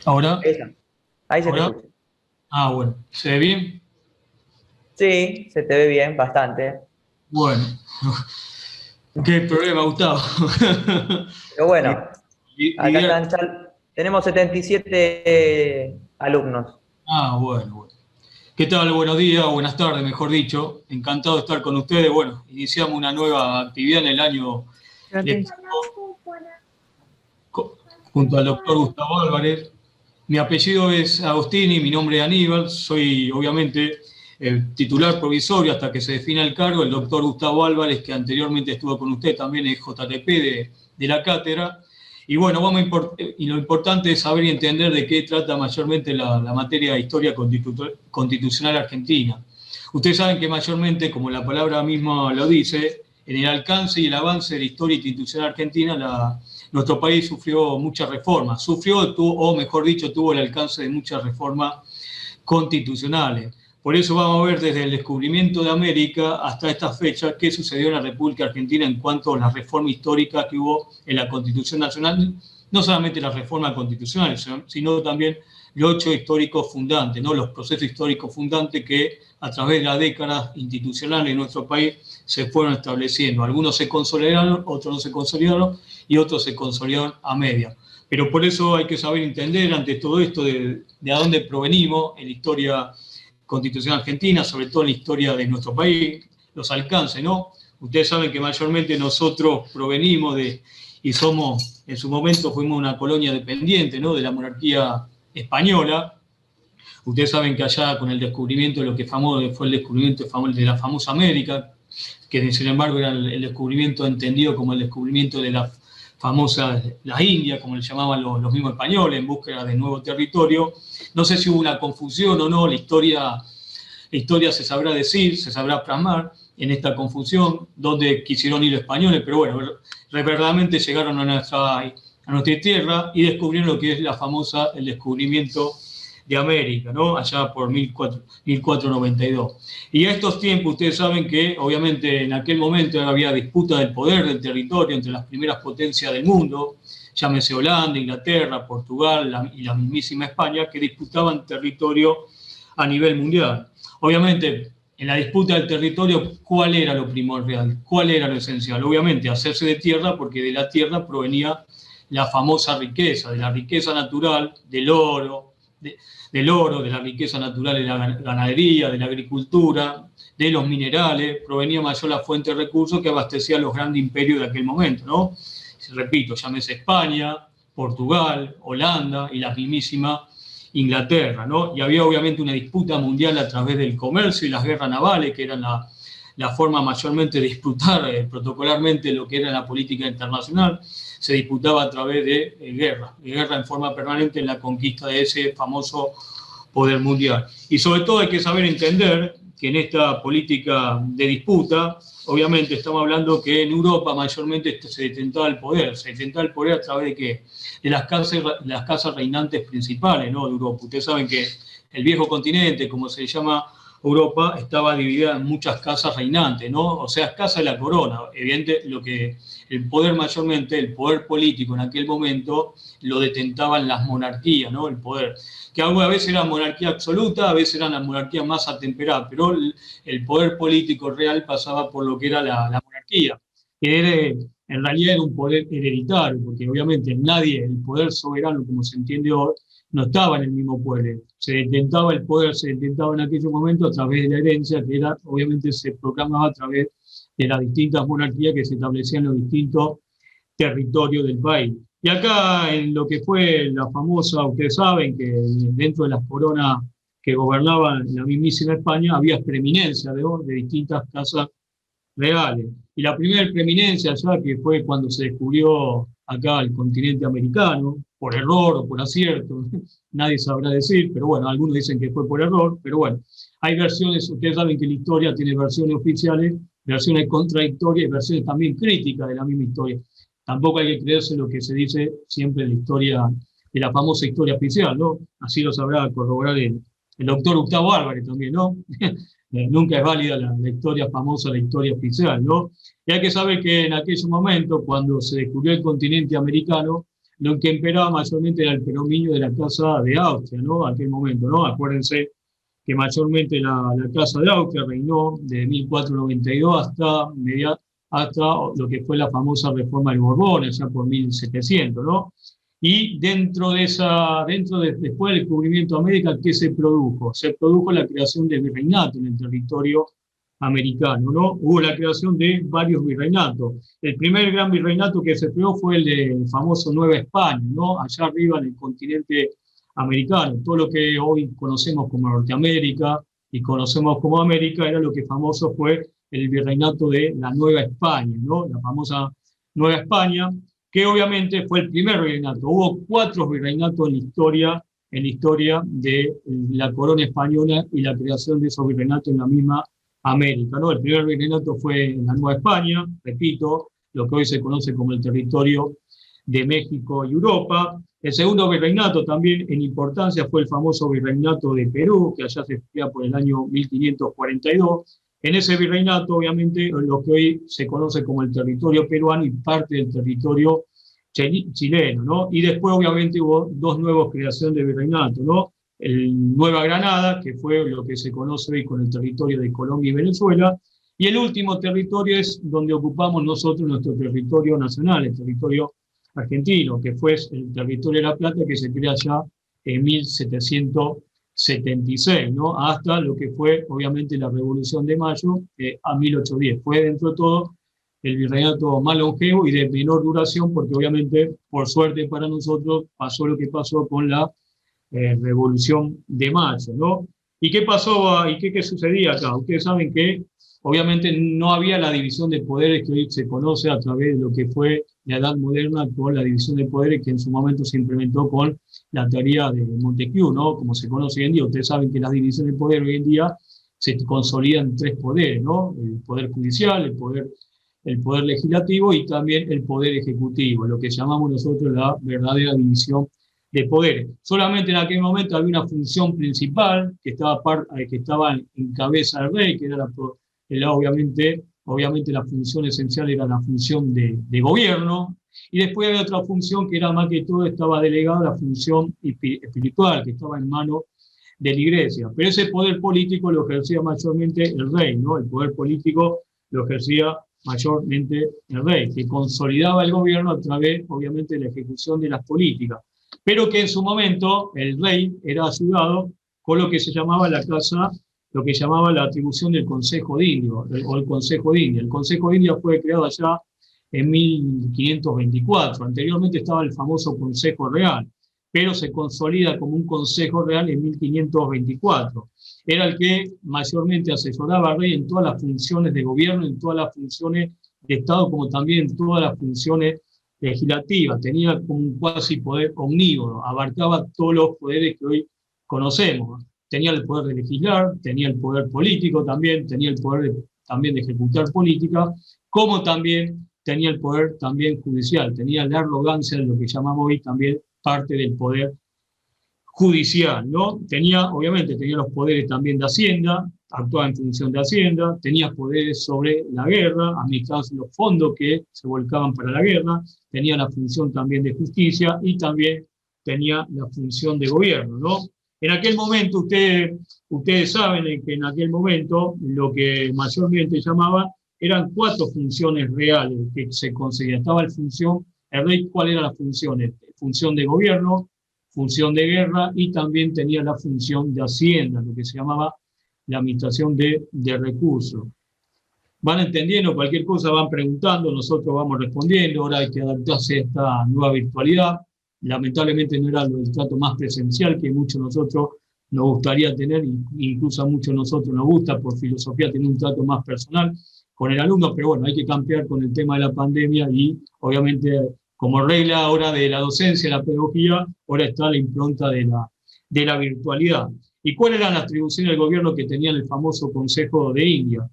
Ahora, Esa. Ahí se te ahora, escucha. bueno, ¿se ve bien? Sí, se te ve bien, bastante. Bueno, qué problema, Gustavo. Pero bueno, acá Diría, están, tenemos 77 alumnos. bueno, bueno. ¿Qué tal? Buenos días, buenas tardes, mejor dicho. Encantado de estar con ustedes. Bueno, iniciamos una nueva actividad en el año lectivo co- junto al doctor Gustavo Álvarez. Mi apellido es Agostini, mi nombre es Aníbal, soy obviamente el titular provisorio hasta que se defina el cargo. El doctor Gustavo Álvarez, que anteriormente estuvo con usted, también es JTP de la cátedra. Y bueno, y lo importante es saber y entender de qué trata mayormente la materia de historia constitucional argentina. Ustedes saben que mayormente, como la palabra misma lo dice, en el alcance y el avance de la historia institucional argentina, nuestro país sufrió muchas reformas, o mejor dicho, tuvo el alcance de muchas reformas constitucionales. Por eso vamos a ver desde el descubrimiento de América hasta esta fecha qué sucedió en la República Argentina en cuanto a la reforma histórica que hubo en la Constitución Nacional, no solamente las reformas constitucionales, sino también los hechos históricos fundantes, ¿no? Los procesos históricos fundantes que a través de las décadas institucionales en nuestro país se fueron estableciendo. Algunos se consolidaron, otros no se consolidaron y otros se consolidaron a media. Pero por eso hay que saber entender ante todo esto de a dónde provenimos en la historia constitucional argentina, sobre todo en la historia de nuestro país, los alcances, ¿no? Ustedes saben que mayormente nosotros provenimos y somos, en su momento fuimos una colonia dependiente, ¿no? De la monarquía española. Ustedes saben que allá con el descubrimiento de lo que fue el descubrimiento de la famosa América, que sin embargo era el descubrimiento entendido como el descubrimiento de la famosa las Indias, como le llamaban los mismos españoles, en búsqueda de nuevo territorio. No sé si hubo una confusión o no, la historia se sabrá decir, se sabrá plasmar en esta confusión, donde quisieron ir los españoles, pero bueno, verdaderamente llegaron a nuestra tierra y descubrieron lo que es el descubrimiento de América, ¿no? Allá por 1492. Y a estos tiempos ustedes saben que obviamente en aquel momento había disputa del poder del territorio entre las primeras potencias del mundo, llámese Holanda, Inglaterra, Portugal y la mismísima España, que disputaban territorio a nivel mundial. Obviamente, en la disputa del territorio, ¿cuál era lo primordial? ¿Cuál era lo esencial? Obviamente, hacerse de tierra, porque de la tierra provenía la famosa riqueza, de la riqueza natural, de la riqueza natural de la ganadería, de la agricultura, de los minerales, provenía mayor la fuente de recursos que abastecía a los grandes imperios de aquel momento, ¿no? Repito, llámese España, Portugal, Holanda y la mismísima Inglaterra, ¿no? Y había obviamente una disputa mundial a través del comercio y las guerras navales, que eran la forma mayormente de disputar protocolarmente lo que era la política internacional, se disputaba a través de guerra en forma permanente en la conquista de ese famoso poder mundial. Y sobre todo hay que saber entender que en esta política de disputa, obviamente estamos hablando que en Europa mayormente se detentaba el poder. ¿Se detentaba el poder a través de qué? De las casas reinantes principales, ¿no? De Europa. Ustedes saben que el viejo continente, como se llama Europa, estaba dividida en muchas casas reinantes, ¿no? O sea, casa de la corona. Evidente, el poder mayormente, el poder político en aquel momento, lo detentaban las monarquías, ¿no? El poder que a veces era monarquía absoluta, a veces eran las monarquías más atemperadas, pero el poder político real pasaba por lo que era la monarquía, que en realidad era un poder hereditario, porque obviamente el poder soberano, como se entiende hoy, no estaba en el mismo pueblo. El poder se detentaba en aquellos momentos a través de la herencia, que era, obviamente se proclamaba a través de las distintas monarquías que se establecían en los distintos territorio del país. Y acá en lo que fue la famosa, ustedes saben que dentro de las coronas que gobernaban la mismísima España había preeminencia de distintas casas reales. Y la primera preeminencia ya que fue cuando se descubrió acá el continente americano, por error o por acierto, nadie sabrá decir, pero bueno, algunos dicen que fue por error, pero bueno, hay versiones, ustedes saben que la historia tiene versiones oficiales, versiones contradictorias y versiones también críticas de la misma historia. Tampoco hay que creerse lo que se dice siempre en la historia, de la famosa historia oficial, ¿no? Así lo sabrá corroborar el doctor Gustavo Álvarez también, ¿no? Nunca es válida la historia famosa, la historia oficial, ¿no? Y hay que saber que en aquel momento, cuando se descubrió el continente americano, lo que imperaba mayormente era el predominio de la Casa de Austria, ¿no? Aquel momento, ¿no? Acuérdense que mayormente la Casa de Austria reinó de 1492 hasta lo que fue la famosa Reforma del Borbón, ya por 1700, ¿no? Y después del descubrimiento de América, ¿qué se produjo? Se produjo la creación de virreinato en el territorio americano, ¿no? Hubo la creación de varios virreinatos. El primer gran virreinato que se creó fue el famoso Nueva España, ¿no? Allá arriba en el continente americano. Todo lo que hoy conocemos como Norteamérica y conocemos como América era lo que famoso fue el virreinato de la Nueva España, ¿no? La famosa Nueva España, que obviamente fue el primer virreinato. Hubo 4 virreinatos en la historia de la corona española y la creación de esos virreinatos en la misma América, ¿no? El primer virreinato fue en la Nueva España, repito, lo que hoy se conoce como el territorio de México y Europa. El segundo virreinato también en importancia fue el famoso virreinato de Perú, que allá se escribía por el año 1542. En ese virreinato, obviamente, lo que hoy se conoce como el territorio peruano y parte del territorio chileno, ¿no? Y después, obviamente, hubo 2 nuevas creaciones de virreinato, ¿no? El Nueva Granada, que fue lo que se conoce hoy con el territorio de Colombia y Venezuela, y el último territorio es donde ocupamos nosotros nuestro territorio nacional, el territorio argentino, que fue el territorio de La Plata, que se crea ya en 1776, ¿no? Hasta lo que fue, obviamente, la Revolución de Mayo a 1810. Fue, dentro de todo, el virreinato más longevo y de menor duración, porque obviamente, por suerte para nosotros, pasó lo que pasó con la Revolución de Mayo, ¿no? ¿Y qué pasó y qué sucedía acá? Ustedes saben que obviamente no había la división de poderes que hoy se conoce a través de lo que fue la Edad Moderna, con la división de poderes que en su momento se implementó con la teoría de Montesquieu, ¿no? Como se conoce hoy en día. Ustedes saben que las divisiones de poder hoy en día se consolidan en 3 poderes, ¿no? El poder judicial, el poder legislativo y también el poder ejecutivo, lo que llamamos nosotros la verdadera división de poderes. Solamente en aquel momento había una función principal que estaba en cabeza del rey, que era obviamente la función esencial era la función de gobierno, y después había otra función que era más que todo, estaba delegada a la función espiritual, que estaba en manos de la iglesia. Pero ese poder político lo ejercía mayormente el rey, ¿no? El poder político lo ejercía mayormente el rey, que consolidaba el gobierno a través, obviamente, de la ejecución de las políticas, pero que en su momento el rey era ayudado con lo que se llamaba lo que llamaba la atribución del Consejo de India, o el Consejo de India. El Consejo de India fue creado allá en 1524. Anteriormente estaba el famoso Consejo Real, pero se consolida como un Consejo Real en 1524. Era el que mayormente asesoraba al rey en todas las funciones de gobierno, en todas las funciones de Estado, como también en todas las funciones legislativas. Tenía como un cuasi poder omnívoro, abarcaba todos los poderes que hoy conocemos. Tenía el poder de legislar, tenía el poder político también, tenía el poder también de ejecutar política, como también tenía el poder también judicial, tenía la arrogancia de lo que llamamos hoy también parte del poder judicial, ¿no? Obviamente tenía los poderes también de Hacienda, actuaba en función de Hacienda, tenía poderes sobre la guerra, administraba los fondos que se volcaban para la guerra, tenía la función también de justicia y también tenía la función de gobierno, ¿no? En aquel momento, ustedes saben que en aquel momento lo que mayormente llamaban eran 4 funciones reales que se conseguían. Estaba el rey, ¿cuál eran las funciones? Función de gobierno, función de guerra y también tenía la función de Hacienda, lo que se llamaba la administración de recursos. Van entendiendo, cualquier cosa van preguntando, nosotros vamos respondiendo. Ahora hay que adaptarse a esta nueva virtualidad. Lamentablemente no era el trato más presencial que muchos de nosotros nos gustaría tener, incluso a muchos de nosotros nos gusta por filosofía tener un trato más personal con el alumno, pero bueno, hay que cambiar con el tema de la pandemia y obviamente como regla ahora de la docencia, la pedagogía, ahora está la impronta de la virtualidad. ¿Y cuáles eran las atribuciones del gobierno que tenía el famoso Consejo de India?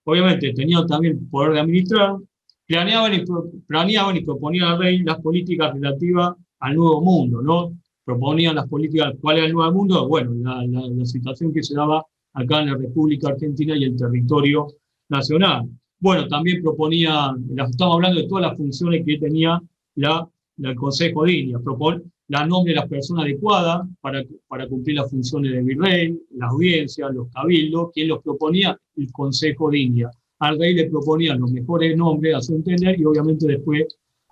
Obviamente, tenían también el poder de administrar, planeaban y proponían al rey las políticas relativas al Nuevo Mundo, ¿no? Proponían las políticas, ¿cuál era el Nuevo Mundo? Bueno, la situación que se daba acá en la República Argentina y el territorio nacional. Bueno, también estamos hablando de todas las funciones que tenía la del Consejo de India, la nombre de las personas adecuadas para cumplir las funciones del virrey, las audiencias, los cabildos. ¿Quién los proponía? El Consejo de India. Al rey le proponían los mejores nombres a su entender y obviamente después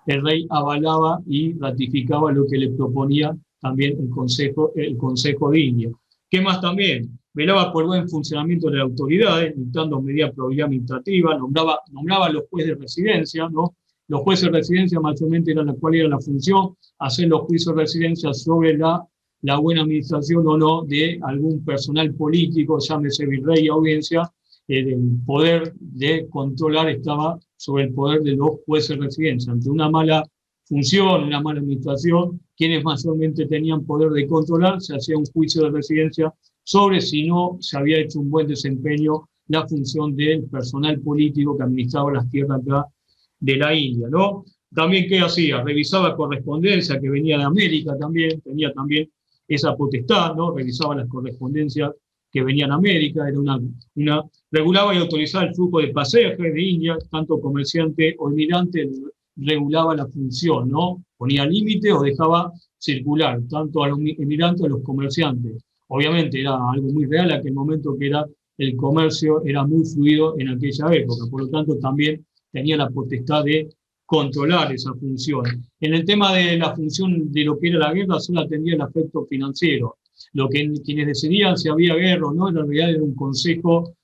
el rey avalaba y ratificaba lo que le proponía también el Consejo de India. ¿Qué más también? Velaba por el buen funcionamiento de las autoridades, dictando medidas de probidad administrativa, nombraba a los jueces de residencia, ¿no? Los jueces de residencia mayormente cuál era la función, hacer los juicios de residencia sobre la buena administración o no de algún personal político, llámese virrey y audiencia. El poder de controlar estaba sobre el poder de los jueces de residencia. Ante una mala función, una mala administración, quienes mayormente tenían poder de controlar, se hacía un juicio de residencia sobre si no se había hecho un buen desempeño la función del personal político que administraba las tierras acá de la India, ¿no? También, ¿qué hacía? Revisaba correspondencia que venía de América también, tenía también esa potestad, ¿no? Revisaba las correspondencias que venían de América, era regulaba y autorizaba el flujo de pasajeros de India, tanto comerciante o inmigrante, regulaba la función, ¿no? Ponía límite o dejaba circular, tanto a los inmigrantes como a los comerciantes. Obviamente era algo muy real en aquel momento que el comercio era muy fluido en aquella época, por lo tanto también tenía la potestad de controlar esa función. En el tema de la función de lo que era la guerra, solo atendía el aspecto financiero. Lo que quienes decidían si había guerra o no, en realidad era un consejo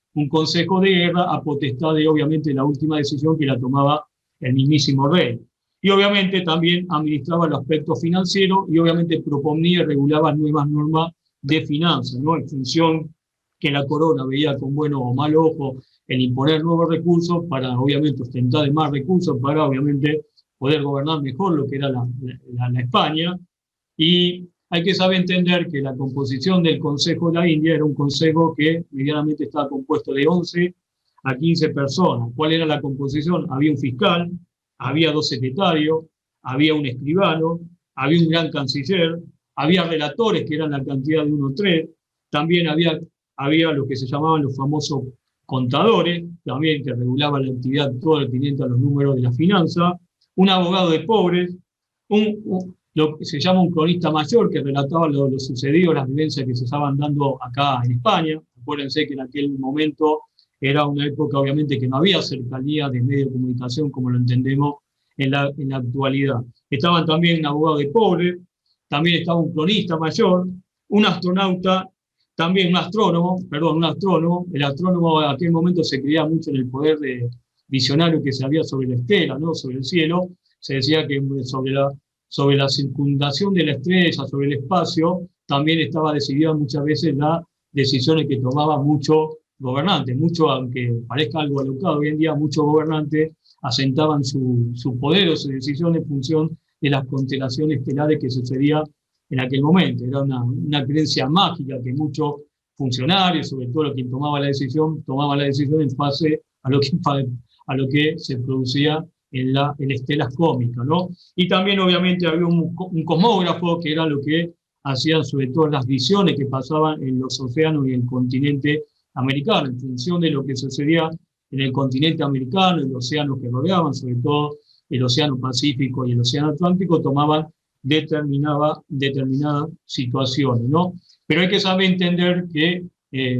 de guerra a potestad de, obviamente, la última decisión que la tomaba el mismísimo rey. Y obviamente también administraba el aspecto financiero y obviamente proponía y regulaba nuevas normas de finanzas, ¿no? En función que la corona veía con bueno o mal ojo el imponer nuevos recursos para, obviamente, ostentar más recursos para, obviamente, poder gobernar mejor lo que era la España. Y hay que saber entender que la composición del Consejo de la India era un consejo que medianamente estaba compuesto de 11 a 15 personas. ¿Cuál era la composición? Había un fiscal, había 2 secretarios, había un escribano, había un gran canciller, había relatores que eran la cantidad de 1 o 3, también había lo que se llamaban los famosos contadores, también que regulaban la actividad todo el teniente a los números de la finanza, un abogado de pobres, lo que se llama un cronista mayor que relataba lo sucedido, las vivencias que se estaban dando acá en España. Acuérdense que en aquel momento era una época obviamente que no había cercanía de medios de comunicación como lo entendemos en la actualidad. Estaban también un abogado de pobres, también estaba un cronista mayor, un astronauta, también un astrónomo. El astrónomo en aquel momento se creía mucho en el poder visionario que se había sobre la estela, ¿no? Sobre el cielo. Se decía que sobre la circundación de la estrella, sobre el espacio, también estaba decidida muchas veces las decisiones que tomaban muchos gobernantes. Aunque parezca algo alocado hoy en día, muchos gobernantes asentaban su poder o su decisión en función de las constelaciones estelares que sucedían en aquel momento. Era una creencia mágica que muchos funcionarios, sobre todo quien tomaba la decisión en base a lo que se producía en estelas cósmicas, ¿no? Y también obviamente había un cosmógrafo que era lo que hacían sobre todo las visiones que pasaban en los océanos y en el continente americano, en función de lo que sucedía en el continente americano, en los océanos que rodeaban, sobre todo el Océano Pacífico y el Océano Atlántico, tomaban determinadas situaciones, ¿no? Pero hay que saber entender que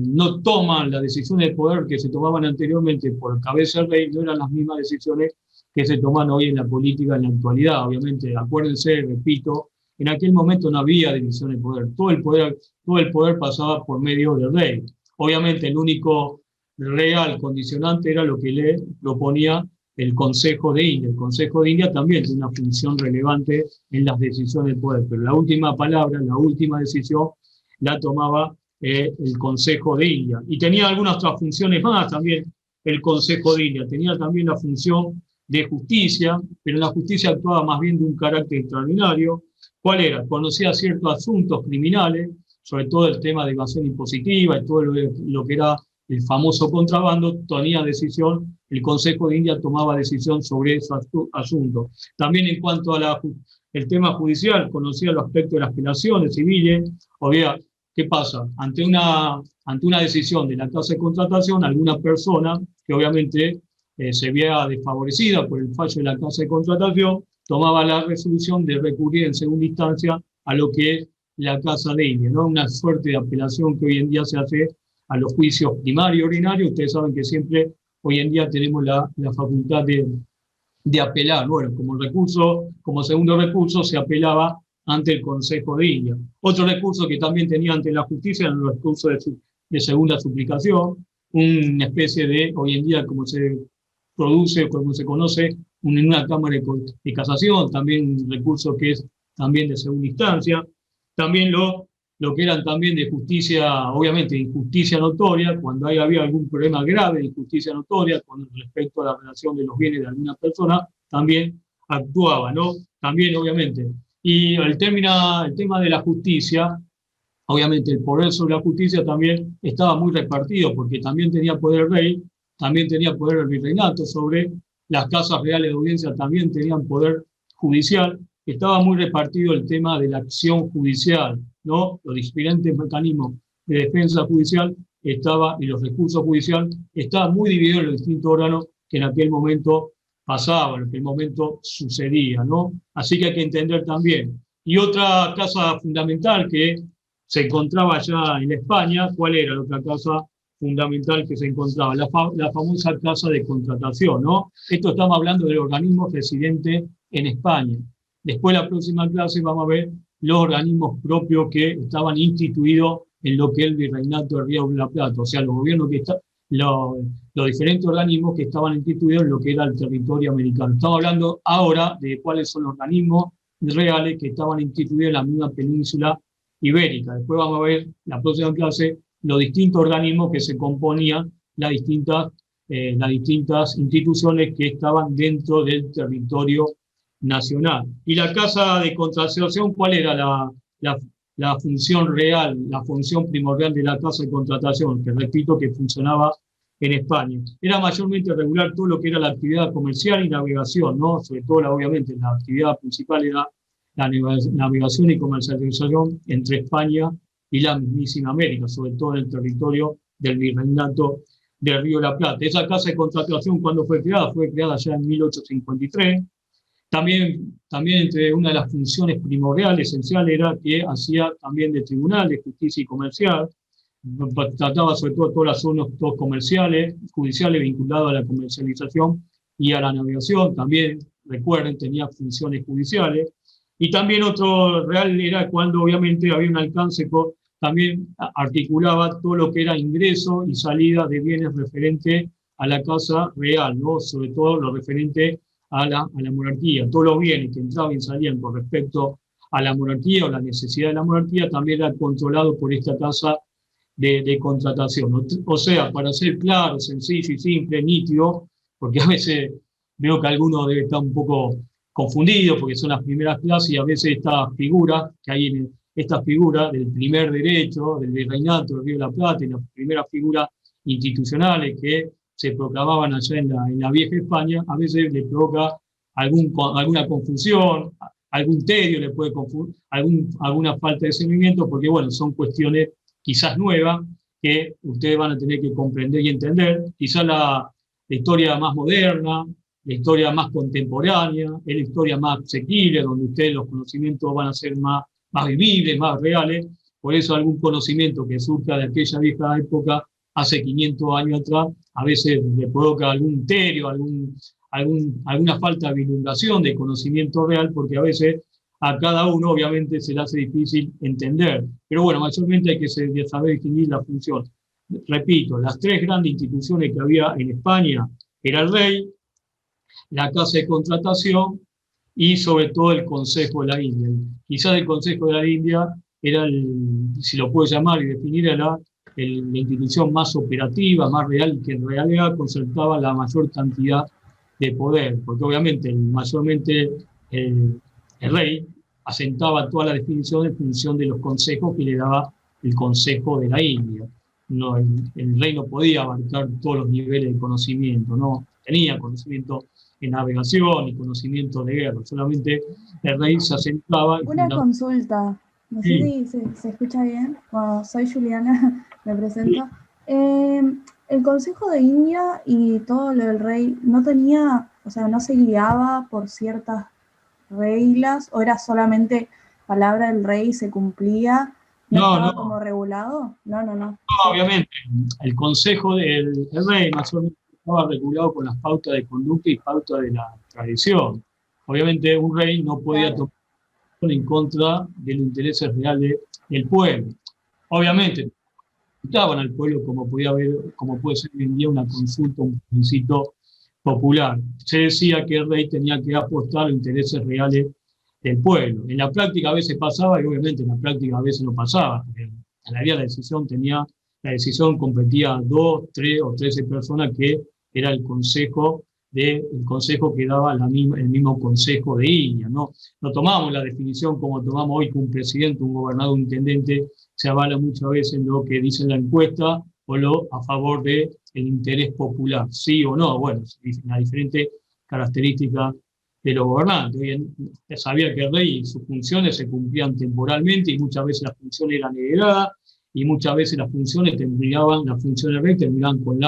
no toman las decisiones de poder que se tomaban anteriormente por cabeza del rey, no eran las mismas decisiones que se toman hoy en la política en la actualidad. Obviamente, acuérdense, repito, en aquel momento no había división de poder. Todo el poder pasaba por medio del rey. Obviamente, el único real condicionante era lo que le proponía el Consejo de India. El Consejo de India también tiene una función relevante en las decisiones del poder, pero la última palabra, la última decisión, la tomaba el Consejo de India. Y tenía algunas otras funciones más también el Consejo de India. Tenía también la función de justicia, pero la justicia actuaba más bien de un carácter extraordinario. ¿Cuál era? Conocía ciertos asuntos criminales, sobre todo el tema de evasión impositiva y todo lo que era el famoso contrabando. Tenía decisión, el Consejo de India tomaba decisión sobre esos asuntos. También en cuanto a el tema judicial, conocía los aspectos de las apelaciones civiles. O sea, ¿qué pasa? Ante una decisión de la Casa de Contratación, alguna persona que obviamente se vea desfavorecida por el fallo de la Casa de Contratación, tomaba la resolución de recurrir en segunda instancia a lo que es la Casa de India, ¿no? Una suerte de apelación que hoy en día se hace a los juicios primarios y ordinarios. Ustedes saben que siempre hoy en día tenemos la facultad de apelar. Bueno, como recurso, como segundo recurso se apelaba ante el Consejo de India. Otro recurso que también tenía ante la justicia era el recurso de segunda suplicación, una especie de, hoy en día, como se produce, como se conoce, en una Cámara de Casación, también un recurso que es también de segunda instancia. También lo que eran también de justicia, obviamente, injusticia notoria, cuando había algún problema grave de injusticia notoria con respecto a la relación de los bienes de alguna persona, también actuaba, ¿no? También, obviamente. Y el tema de la justicia, obviamente el poder sobre la justicia también estaba muy repartido, porque también tenía poder el rey, también tenía poder el virreinato sobre las casas reales de audiencia, también tenían poder judicial. Estaba muy repartido el tema de la acción judicial, ¿no? Los diferentes mecanismos de defensa judicial y los recursos judiciales estaban muy divididos en los distintos órganos que en aquel momento pasaban, en aquel momento sucedía, ¿no? Así que hay que entender también. Y otra casa fundamental que se encontraba allá en España, ¿cuál era la otra casa fundamental que se encontraba? La famosa casa de contratación, ¿no? Esto estamos hablando del organismo residente en España. Después, la próxima clase, vamos a ver los organismos propios que estaban instituidos en lo que es el Virreinato de Río de la Plata, o sea, los gobiernos los diferentes organismos que estaban instituidos en lo que era el territorio americano. Estamos hablando ahora de cuáles son los organismos reales que estaban instituidos en la misma península ibérica. Después vamos a ver, la próxima clase, los distintos organismos que se componían, las distintas instituciones que estaban dentro del territorio nacional. Y la casa de contratación, ¿cuál era la función real, la función primordial de la casa de contratación? Que repito, que funcionaba en España. Era mayormente regular todo lo que era la actividad comercial y navegación, ¿no? Sobre todo, obviamente, la actividad principal era la navegación y comercialización entre España y la mismísima América, sobre todo en el territorio del Virreinato del Río de la Plata. Esa casa de contratación, ¿cuándo fue creada? Fue creada ya en 1853. También entre una de las funciones primordiales, esenciales, era que hacía también de tribunal de justicia y comercial. Trataba sobre todo todos los asuntos comerciales, judiciales vinculados a la comercialización y a la navegación. También, recuerden, tenía funciones judiciales. Y también otro real era cuando obviamente había un alcance, también articulaba todo lo que era ingreso y salida de bienes referente a la casa real, ¿no? Sobre todo lo referente a la monarquía. Todos los bienes que entraban y salían con respecto a la monarquía o la necesidad de la monarquía también era controlado por esta casa de contratación. O sea, para ser claro, sencillo y simple, nítido, porque a veces veo que alguno debe estar un poco confundido porque son las primeras clases y a veces estas figuras que hay en esta figura del primer derecho, del virreinato del Río de la Plata, y las primeras figuras institucionales que se proclamaban allá en la vieja España, a veces le provoca alguna confusión, algún tedio, le puede confundir, alguna falta de discernimiento, porque bueno, son cuestiones quizás nuevas que ustedes van a tener que comprender y entender. Quizás la historia más moderna, la historia más contemporánea, es la historia más asequible, donde ustedes los conocimientos van a ser más vivibles, más reales. Por eso algún conocimiento que surja de aquella vieja época, hace 500 años atrás, a veces le provoca algún tedio, alguna falta de vislumbración de conocimiento real, porque a veces a cada uno obviamente se le hace difícil entender. Pero bueno, mayormente hay que saber distinguir la función. Repito, las tres grandes instituciones que había en España era el rey, la casa de contratación y sobre todo el Consejo de la India. Quizás el Consejo de la India era, si lo puedo llamar y definir, era la institución más operativa, más real, que en realidad concertaba la mayor cantidad de poder, porque obviamente mayormente el rey asentaba toda la definición en función de los consejos que le daba el Consejo de la India. No, el rey no podía abarcar todos los niveles de conocimiento, no tenía conocimiento en navegación y conocimiento de guerra, solamente el rey se asentaba. Una consulta, no sé si se escucha bien. Bueno, soy Juliana, me presento. El Consejo de India y todo lo del rey no tenía, o sea, no se guiaba por ciertas reglas, o era solamente palabra del rey y se cumplía? ¿No estaba No, como regulado? No. obviamente, el consejo del rey más o menos estaba regulado con las pautas de conducta y pautas de la tradición. Obviamente un rey no podía Claro. tomar en contra de los intereses reales del pueblo. Obviamente, consultaban al pueblo como podía haber, como puede ser hoy en día una consulta, un plebiscito popular. Se decía que el rey tenía que apostar a los intereses reales del pueblo. En la práctica a veces pasaba y obviamente en la práctica a veces no pasaba. En realidad la decisión competía a 2, 3 o 13 personas que era el consejo que daba el mismo consejo de India. No tomamos la definición como tomamos hoy que un presidente, un gobernador, un intendente se avala muchas veces en lo que dice la encuesta o lo a favor del interés popular, sí o no. Bueno, las diferentes características de los gobernantes. Sabía que el rey y sus funciones se cumplían temporalmente y muchas veces las funciones eran heredadas y muchas veces las funciones del rey terminaban con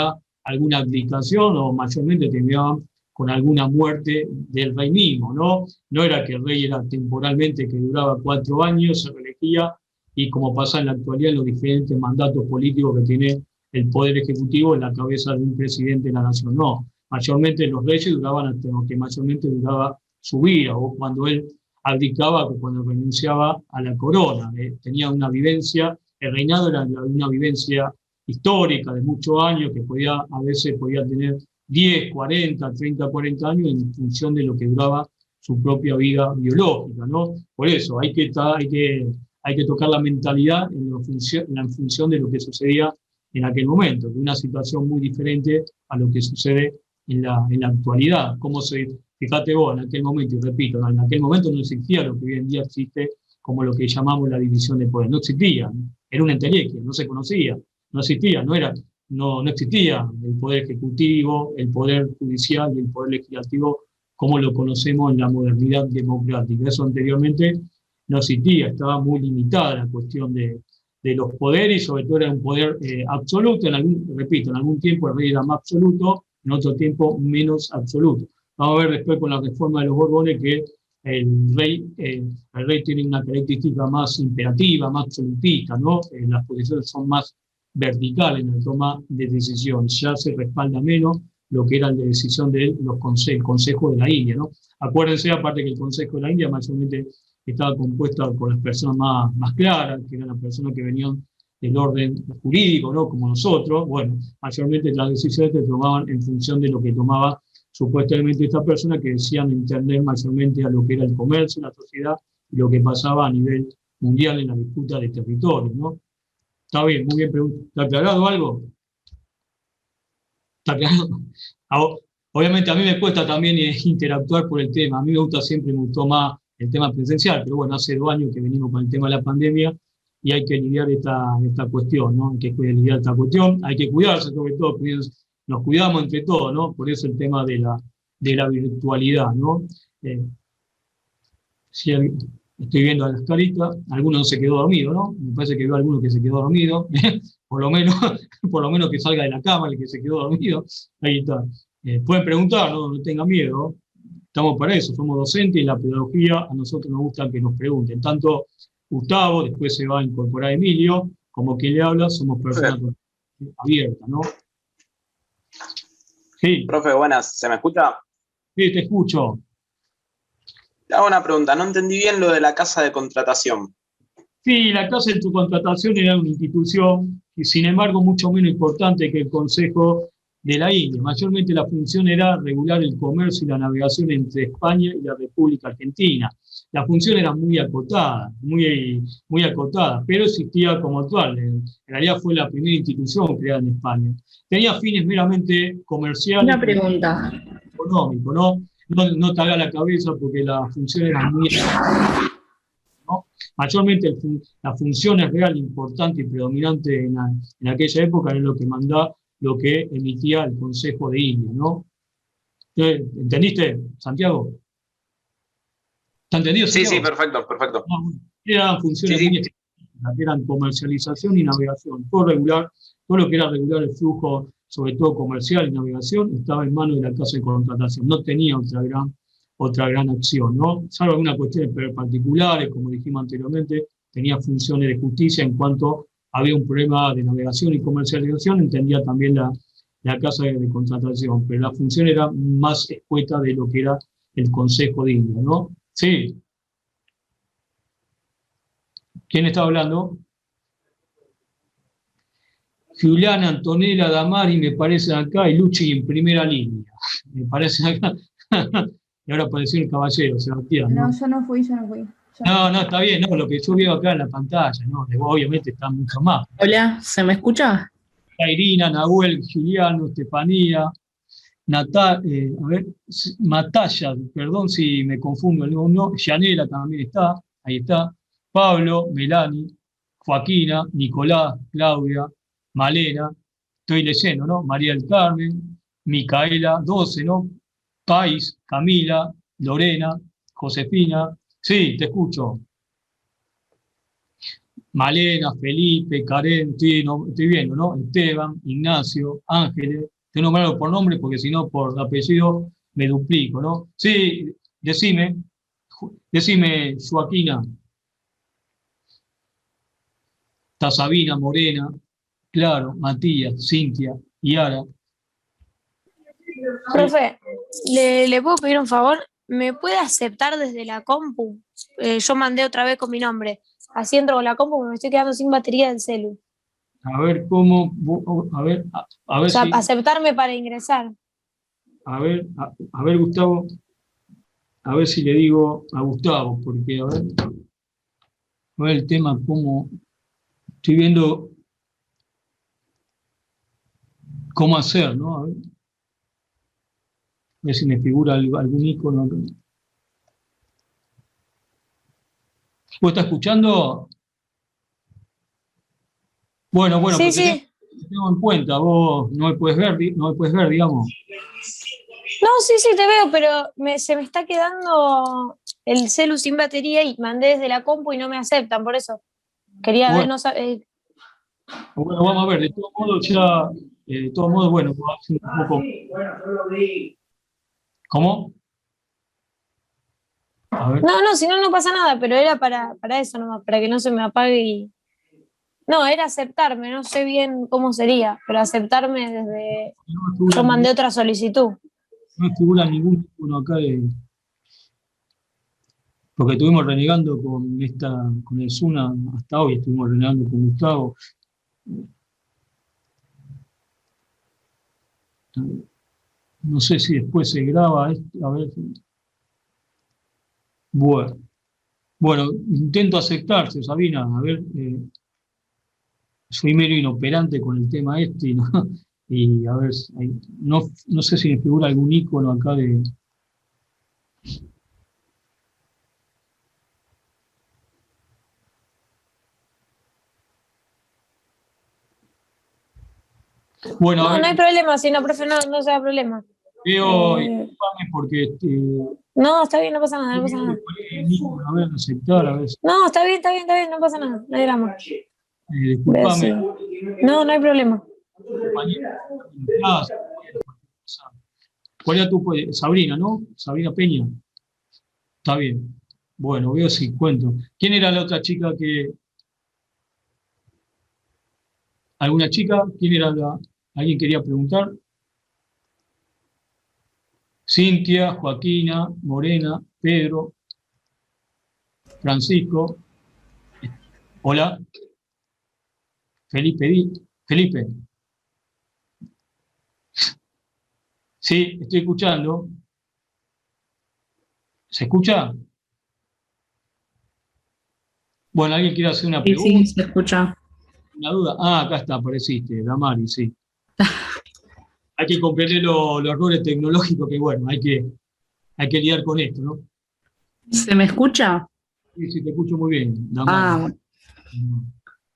alguna abdicación o mayormente terminaban con alguna muerte del rey mismo, ¿no? No era que el rey era temporalmente que duraba 4 años, se reelegía y como pasa en la actualidad en los diferentes mandatos políticos que tiene el Poder Ejecutivo en la cabeza de un presidente de la nación. No, mayormente los reyes duraban hasta lo que mayormente duraba su vida, o cuando él abdicaba, cuando renunciaba a la corona. Tenía una vivencia, el reinado era una vivencia histórica de muchos años, que a veces podía tener 10, 40, 30, 40 años en función de lo que duraba su propia vida biológica, ¿no? Por eso hay que tocar la mentalidad en función de lo que sucedía en aquel momento, de una situación muy diferente a lo que sucede en la actualidad. Fíjate vos, en aquel momento, y repito, en aquel momento no existía lo que hoy en día existe como lo que llamamos la división de poder. No existía, era una entelequia, no se conocía, no existía, no existía el poder ejecutivo, el poder judicial y el poder legislativo como lo conocemos en la modernidad democrática. Eso anteriormente no existía, estaba muy limitada la cuestión de los poderes y sobre todo era un poder absoluto. En algún tiempo el rey era más absoluto, en otro tiempo menos absoluto. Vamos a ver después con la reforma de los Borbones que el rey tiene una característica más imperativa, más absolutista, ¿no? Las posiciones son más verticales en la toma de decisiones, ya se respalda menos lo que era la decisión del Consejo de la India, ¿no? Acuérdense, aparte que el Consejo de la India mayormente estaba compuesta por las personas más claras, que eran las personas que venían del orden jurídico, ¿no? Como nosotros. Bueno, mayormente las decisiones se tomaban en función de lo que tomaba supuestamente esta persona, que decían entender mayormente a lo que era el comercio, la sociedad y lo que pasaba a nivel mundial en la disputa de territorios, ¿no? Está bien, muy bien preguntado. ¿Está aclarado algo? ¿Está aclarado? Obviamente a mí me cuesta también interactuar por el tema. A mí me gustó más el tema presencial, pero bueno, hace 2 años que venimos con el tema de la pandemia y hay que lidiar esta cuestión, ¿no? Hay que lidiar esta cuestión, hay que cuidarse sobre todo, nos cuidamos entre todos, ¿no? Por eso el tema de la virtualidad, ¿no? Si estoy viendo a las caritas, alguno se quedó dormido, ¿no? Me parece que veo a alguno que se quedó dormido, por lo menos que salga de la cama el que se quedó dormido. Ahí está. Pueden preguntar, no tengan miedo. Estamos para eso, somos docentes y la pedagogía a nosotros nos gusta que nos pregunten. Tanto Gustavo, después se va a incorporar Emilio, como quien le habla, somos personas abiertas, ¿no? Sí. Profe, buenas, ¿se me escucha? Sí, te escucho. Te hago una pregunta, no entendí bien lo de la casa de contratación. Sí, la casa de contratación era una institución y sin embargo mucho menos importante que el Consejo de la India. Mayormente la función era regular el comercio y la navegación entre España y la República Argentina. La función era muy acotada, muy acotada, pero existía como tal. En realidad fue la primera institución creada en España. Tenía fines meramente comerciales. Una pregunta. Económico, ¿no? No te haga la cabeza porque la función era muy... ¿no? Mayormente la función real, importante y predominante en aquella época era lo que mandaba, lo que emitía el Consejo de India, ¿no? ¿Entendiste, Santiago? ¿Está entendido, Santiago? Sí, perfecto. Eran funciones muy específicas, que eran comercialización y navegación. Todo lo que era regular el flujo, sobre todo comercial y navegación, estaba en manos de la casa de contratación. No tenía otra gran otra gran acción, ¿no? Salvo algunas cuestiones particulares, como dijimos anteriormente, tenía funciones de justicia en cuanto había un problema de navegación y comercialización, entendía también la casa de contratación, pero la función era más escueta de lo que era el Consejo de India, ¿no? Sí. ¿Quién está hablando? Juliana, Antonella, Damari, me parece acá, y Luchi en primera línea. Me parece acá. Y ahora apareció el caballero, Sebastián, ¿no? No, yo no fui. No, está bien, no, lo que yo veo acá en la pantalla, ¿no? Obviamente está mucho más. Hola, ¿se me escucha? Está Irina, Nahuel, Juliano, Estefanía, Matalla, perdón si me confundo el nombre, Yanela también está, ahí está, Pablo, Melani, Joaquina, Nicolás, Claudia, Malena, estoy leyendo, ¿no? María del Carmen, Micaela, 12, ¿no? Pais, Camila, Lorena, Josefina, sí, te escucho. Malena, Felipe, Karen, estoy viendo, ¿no? Esteban, Ignacio, Ángeles, te nombrarlo por nombre porque si no por apellido me duplico, ¿no? Sí, decime, Joaquina, está Sabina, Morena, claro, Matías, Cintia, Yara. Profe, ¿le puedo pedir un favor? ¿Me puede aceptar desde la compu? Yo mandé otra vez con mi nombre. Así entro con la compu porque me estoy quedando sin batería del celu. A ver cómo, a ver O sea, si, aceptarme para ingresar. a ver Gustavo, a ver si le digo a Gustavo, porque a ver el tema, cómo, estoy viendo cómo hacer, ¿no? A ver si me figura algún icono. ¿Vos estás escuchando? Bueno, Sí, pero sí. te tengo en cuenta, vos no me puedes ver, digamos. No, sí, sí, te veo, pero se me está quedando el celu sin batería y mandé desde la compu y no me aceptan, por eso. Quería ver, Bueno, no bueno, vamos a ver, de todos modos ya, bueno, vamos a hacer un poco. ¿Cómo? A ver. No, si no, no pasa nada, pero era para eso nomás, para que no se me apague y... No, era aceptarme, no sé bien cómo sería, pero aceptarme desde... Yo mandé otra solicitud. No figura ningún icono acá porque estuvimos renegando con el Zuna hasta hoy, estuvimos renegando con Gustavo. No sé si después se graba esto, a ver. Bueno, intento aceptarse, Sabina, a ver, soy medio inoperante con el tema este, ¿no? Y a ver, no sé si me figura algún icono acá de... Bueno, a No, ver, no hay problema, si no, profe, no sea problema. veo, disculpame porque No, está bien, no pasa nada, no pasa nada. a ver, aceptar, a ver, No, está bien, no pasa nada, no hay drama. disculpame, No hay problema. ¿Cuál era Sabrina, ¿no? Sabrina Peña. Está bien. Bueno, veo si cuento. ¿Quién era la otra chica que... ¿Alguna chica? ¿Quién era la... ¿Alguien quería preguntar? Cintia, Joaquina, Morena, Pedro, Francisco. Hola. Felipe. Sí, estoy escuchando. ¿Se escucha? Bueno, ¿alguien quiere hacer una pregunta? Sí, se escucha. ¿Una duda? Ah, acá está, apareciste, Damari, sí. Hay que comprender los errores tecnológicos que, bueno, hay que lidiar con esto, ¿no? ¿Se me escucha? Sí, te escucho muy bien, Damari.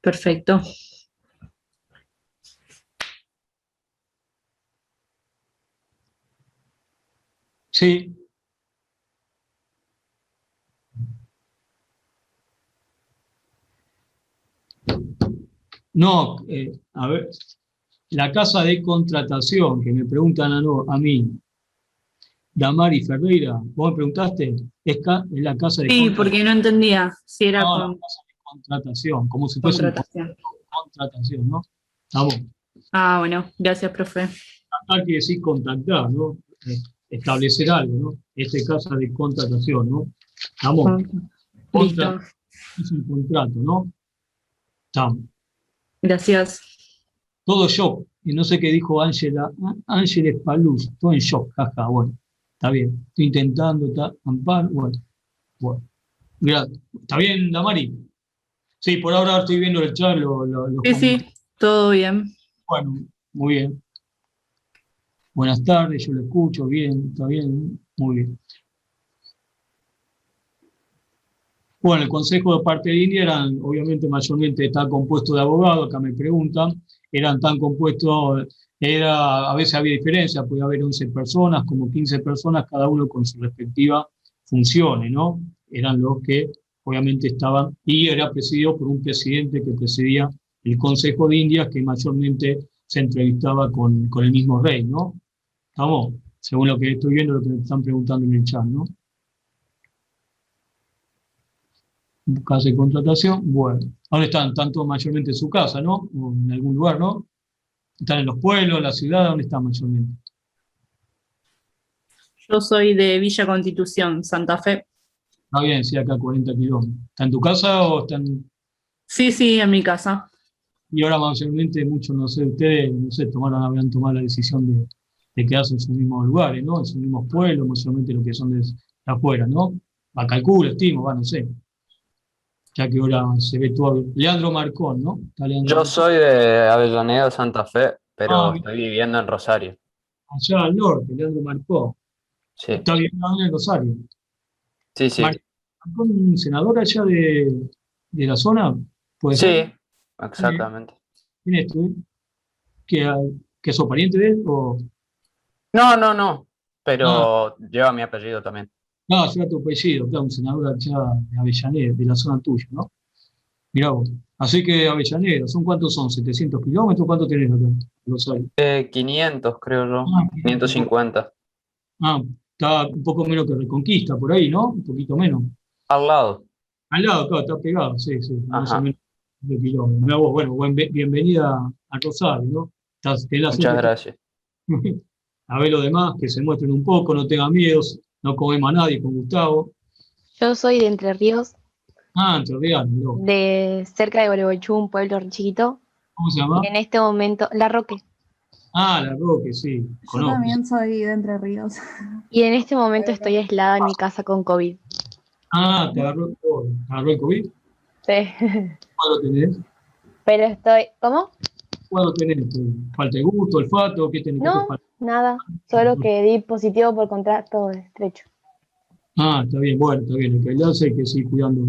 Perfecto. Sí. No, a ver, la casa de contratación, que me preguntan a mí, Damari Ferreira, vos me preguntaste, es la casa de Sí, porque no entendía si era No, la con casa de contratación, como si fuese una contratación. contratación, ¿no? Estamos. Ah, bueno, gracias, profe. Acá quiere decir contactar, ¿no? Establecer algo, ¿no? Este casa de contratación, ¿no? Estamos. Listo, Es un contrato, ¿no? Estamos. gracias. Todo shock. Y no sé qué dijo Ángeles Paluz. Todo en shock, jaja, bueno. Está bien. Estoy intentando, amparo, bueno. ¿Está bien, Damari? Sí, por ahora estoy viendo el chat, los Sí, sí, todo bien. Bueno, muy bien. Buenas tardes, yo lo escucho, bien, está bien, muy bien. Bueno, el Consejo de Parte de India eran, obviamente, mayormente está compuesto de abogados, acá me preguntan, eran tan compuestos, a veces había diferencia, podía haber 11 personas, como 15 personas, cada uno con sus respectivas funciones, ¿no? Eran los que, obviamente, estaban, y era presidido por un presidente que presidía el Consejo de Indias, que mayormente se entrevistaba con el mismo rey, ¿no? ¿Estamos? Según lo que estoy viendo, lo que me están preguntando en el chat, ¿no? Casa de contratación, bueno. ¿Dónde están? Están todos mayormente en su casa, ¿no? O en algún lugar, ¿no? ¿Están en los pueblos, en la ciudad? ¿Dónde están mayormente? Yo soy de Villa Constitución, Santa Fe. Está bien, sí, acá 40 kilómetros. ¿Está en tu casa o están...? Sí, sí, en mi casa. Y ahora mayormente muchos, no sé, ustedes, no sé, habrán tomado la decisión de quedarse en sus mismos lugares, ¿no? En sus mismos pueblos, mayormente lo que son de afuera, ¿no? Calculo, estimo, no sé. Ya que ahora se ve todo. Leandro Marcón, ¿no? Está Leandro Yo Marcón. soy de Avellaneda, Santa Fe, pero Mira, estoy viviendo en Rosario. allá al norte, Leandro Marcón. Sí, Está bien en Rosario. sí, sí. ¿Marcón, senador allá de la zona? ¿Puede ser? Sí, exactamente. ¿Quién es tú? ¿Que, que sos pariente de él? O... No, no, no, Ah, pero lleva mi apellido también. no, lleva tu apellido, claro, un senador allá de Avellaneda, de la zona tuya, ¿no? Mirá vos. Así que Avellaneda, ¿son cuántos son? ¿700 kilómetros? ¿Cuánto tenés acá en Rosario? 500, creo yo, Ah, 550. está un poco menos que Reconquista, por ahí, ¿no? Un poquito menos. Al lado. Al lado, claro, está pegado, sí, más o Ajá, menos de kilómetros. Mirá vos, bueno, bienvenida a Rosario, ¿no? Tenés la muchas suerte. gracias. A ver los demás, que se muestren un poco, no tengan miedos, no comemos a nadie con Gustavo. Yo soy de Entre Ríos, Entre Ríos, mirá. de cerca de Gualeguaychú, un pueblo re chiquito. ¿Cómo se Y llama? en este momento, La Roque. La Roque, sí, Yo conozco. también soy de Entre Ríos. Y en este momento estoy aislada en mi casa con COVID. Te agarró el COVID. Sí. ¿Cuándo tenés? Pero estoy. ¿Cómo? ¿Cuándo tenés? ¿Falta de gusto, olfato? ¿Qué tenés? ¿Qué te No, falta? nada. Solo que di positivo por contacto estrecho. Está bien, bueno, está bien. El que hay que seguir cuidando.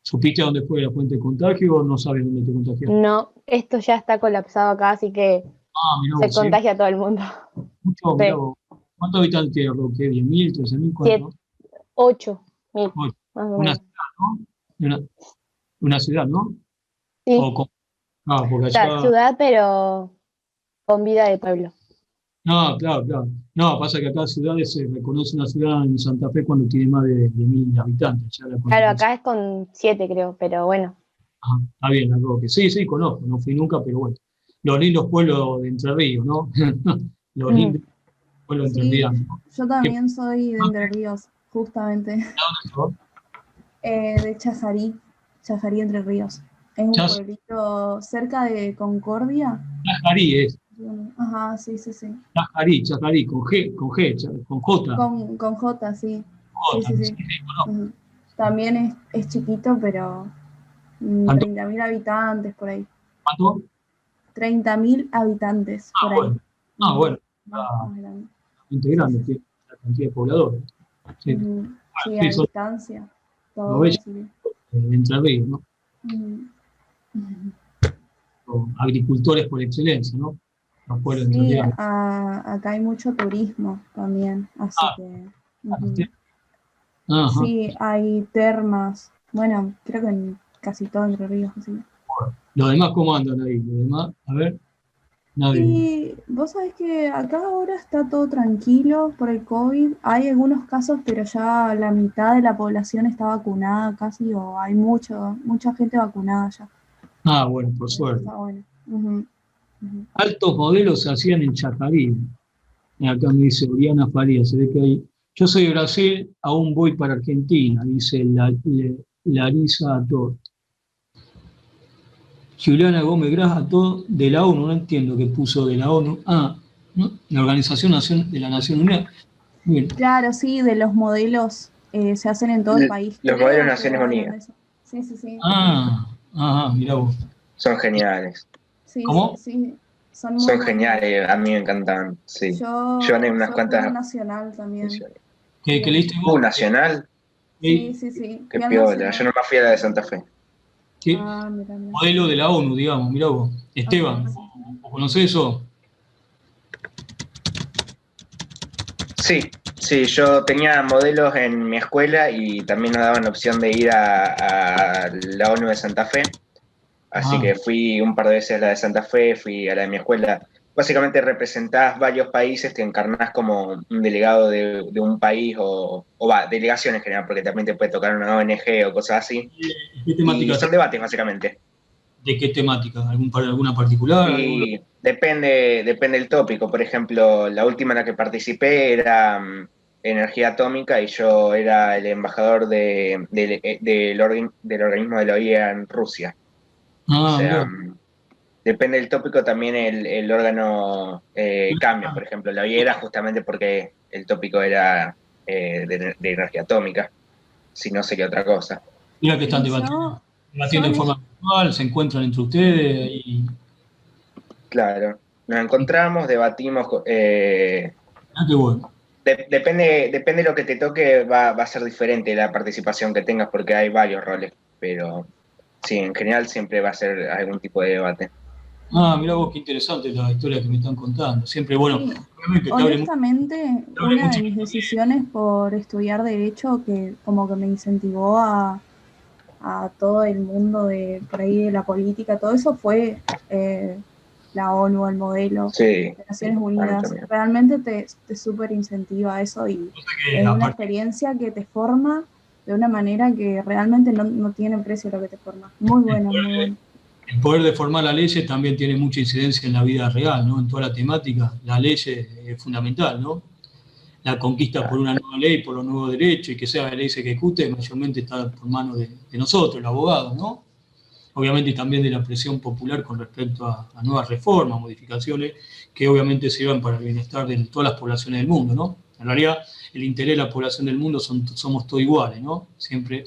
¿Supiste a dónde fue la fuente de contagio o no sabes dónde te contagiaste? No, esto ya está colapsado acá, así que Mirá se vos, ¿sí? contagia a todo el mundo. Mucho, Sí. mirá vos. ¿Cuántos habitantes tiene Roque? ¿10.000, 13.000? ¿Cuánto? 8.000, Ocho. más o Una menos. ciudad, ¿no? Una ciudad, ¿no? Sí, Porque o sea, allá... ciudad, pero con vida de pueblo. No, claro. No, pasa que acá ciudades se reconoce una ciudad en Santa Fe cuando tiene más de 1.000 habitantes. Claro, acá es con 7, creo, pero bueno. Está bien, la Roque. Sí, conozco, no fui nunca, pero bueno. Los lindos pueblos de Entre Ríos, ¿no? Los lindos pueblos de Entre Sí, Ríos, ¿no? yo también soy de Entre Ríos, justamente. De Chajarí, Entre Ríos. Es un pueblito cerca de Concordia. Chajarí es. Ajá, sí. Chajarí, con J. Con J, sí. J, Sí. También es chiquito, pero 30.000 habitantes por ahí. ¿Cuánto? 30.000 habitantes por ahí. Bueno. Más grande. Bastante grande, tiene la cantidad de pobladores. Sí, Sí, a distancia. Todo Entre Ríos, ¿no? Ujú. Agricultores por excelencia, ¿no? Los pueblos de Entre Ríos. Acá hay mucho turismo también, así que... Ajá. Sí, hay termas. Bueno, creo que en casi todo Entre Ríos. Así. Los demás, ¿cómo andan ahí? Los demás, a ver. nadie. Y vos sabés que acá ahora está todo tranquilo por el COVID. Hay algunos casos, pero ya la mitad de la población está vacunada casi, o hay mucha gente vacunada ya. Ah, bueno, por Eso suerte. está bueno. Ujú, ujú. Altos modelos se hacían en Chacarí. Acá me dice Oriana Farías, se ve que hay. Yo soy de Brasil, aún voy para Argentina, dice Larisa Ator. Juliana Gómez Gras Ator, de la ONU, no entiendo qué puso de la ONU. Ah, ¿no? La Organización de la Nación Unida. Bien. Claro, sí, de los modelos se hacen en todo el país. Los Creo modelos que Naciones hablan Unidas de eso. Sí, sí, sí. Mirá vos. son geniales. Sí, ¿Cómo? sí, sí. Son muy Son buenos. geniales, a mí me encantan. Sí. Yo Yo gané unas fui cuantas nacional también. misiones. ¿Qué leíste vos? Nacional, Sí, sí, sí. qué Fui al piola. nacional. Yo nomás fui a la de Santa Fe. ¿Qué? Ah, mira, mira. Modelo de la ONU, digamos, mirá vos. Esteban, Ok, sí. ¿vos conocés eso? Sí, yo tenía modelos en mi escuela y también nos daban opción de ir a la ONU de Santa Fe. Así Ah. que fui un par de veces a la de Santa Fe, fui a la de mi escuela. Básicamente representás varios países, te encarnás como un delegado de un país delegación en general, porque también te puede tocar una ONG o cosas así. ¿Qué Y temática? son debates, básicamente. ¿De qué temática? ¿Alguna particular? Y depende del tópico. Por ejemplo, la última en la que participé era energía atómica y yo era el embajador del organismo de la OIEA en Rusia. O sea, Mirá. depende del tópico también el órgano cambia. Por ejemplo, la OIEA era justamente porque el tópico era de energía atómica. Si no, sería otra cosa. Mira que están Sí, debatiendo en forma virtual, se encuentran entre ustedes y. Claro, nos encontramos, debatimos. Qué bueno. Depende de lo que te toque, va a ser diferente la participación que tengas porque hay varios roles, pero sí, en general siempre va a ser algún tipo de debate. Mirá vos, qué interesante la historia que me están contando. Siempre, bueno, Sí. obviamente Honestamente, abre una mucho- de mis decisiones por estudiar Derecho, que como que me incentivó a todo el mundo de por ahí de la política, todo eso fue la ONU, el modelo Sí, de Naciones Unidas. también. Realmente te súper incentiva eso y que es una aparte- experiencia que te forma de una manera que realmente no tiene precio lo que te forma. Muy bueno, muy bueno. El poder de formar la ley también tiene mucha incidencia en la vida real, ¿no? En toda la temática. La ley es fundamental, ¿no? La conquista por una nueva ley, por los nuevos derechos, y que sea la ley se ejecute, mayormente está por mano de nosotros, los abogados, ¿no? Obviamente también de la presión popular con respecto a nuevas reformas, modificaciones, que obviamente sirvan para el bienestar de todas las poblaciones del mundo, ¿no? En realidad, el interés de la población del mundo somos todos iguales, ¿no? Siempre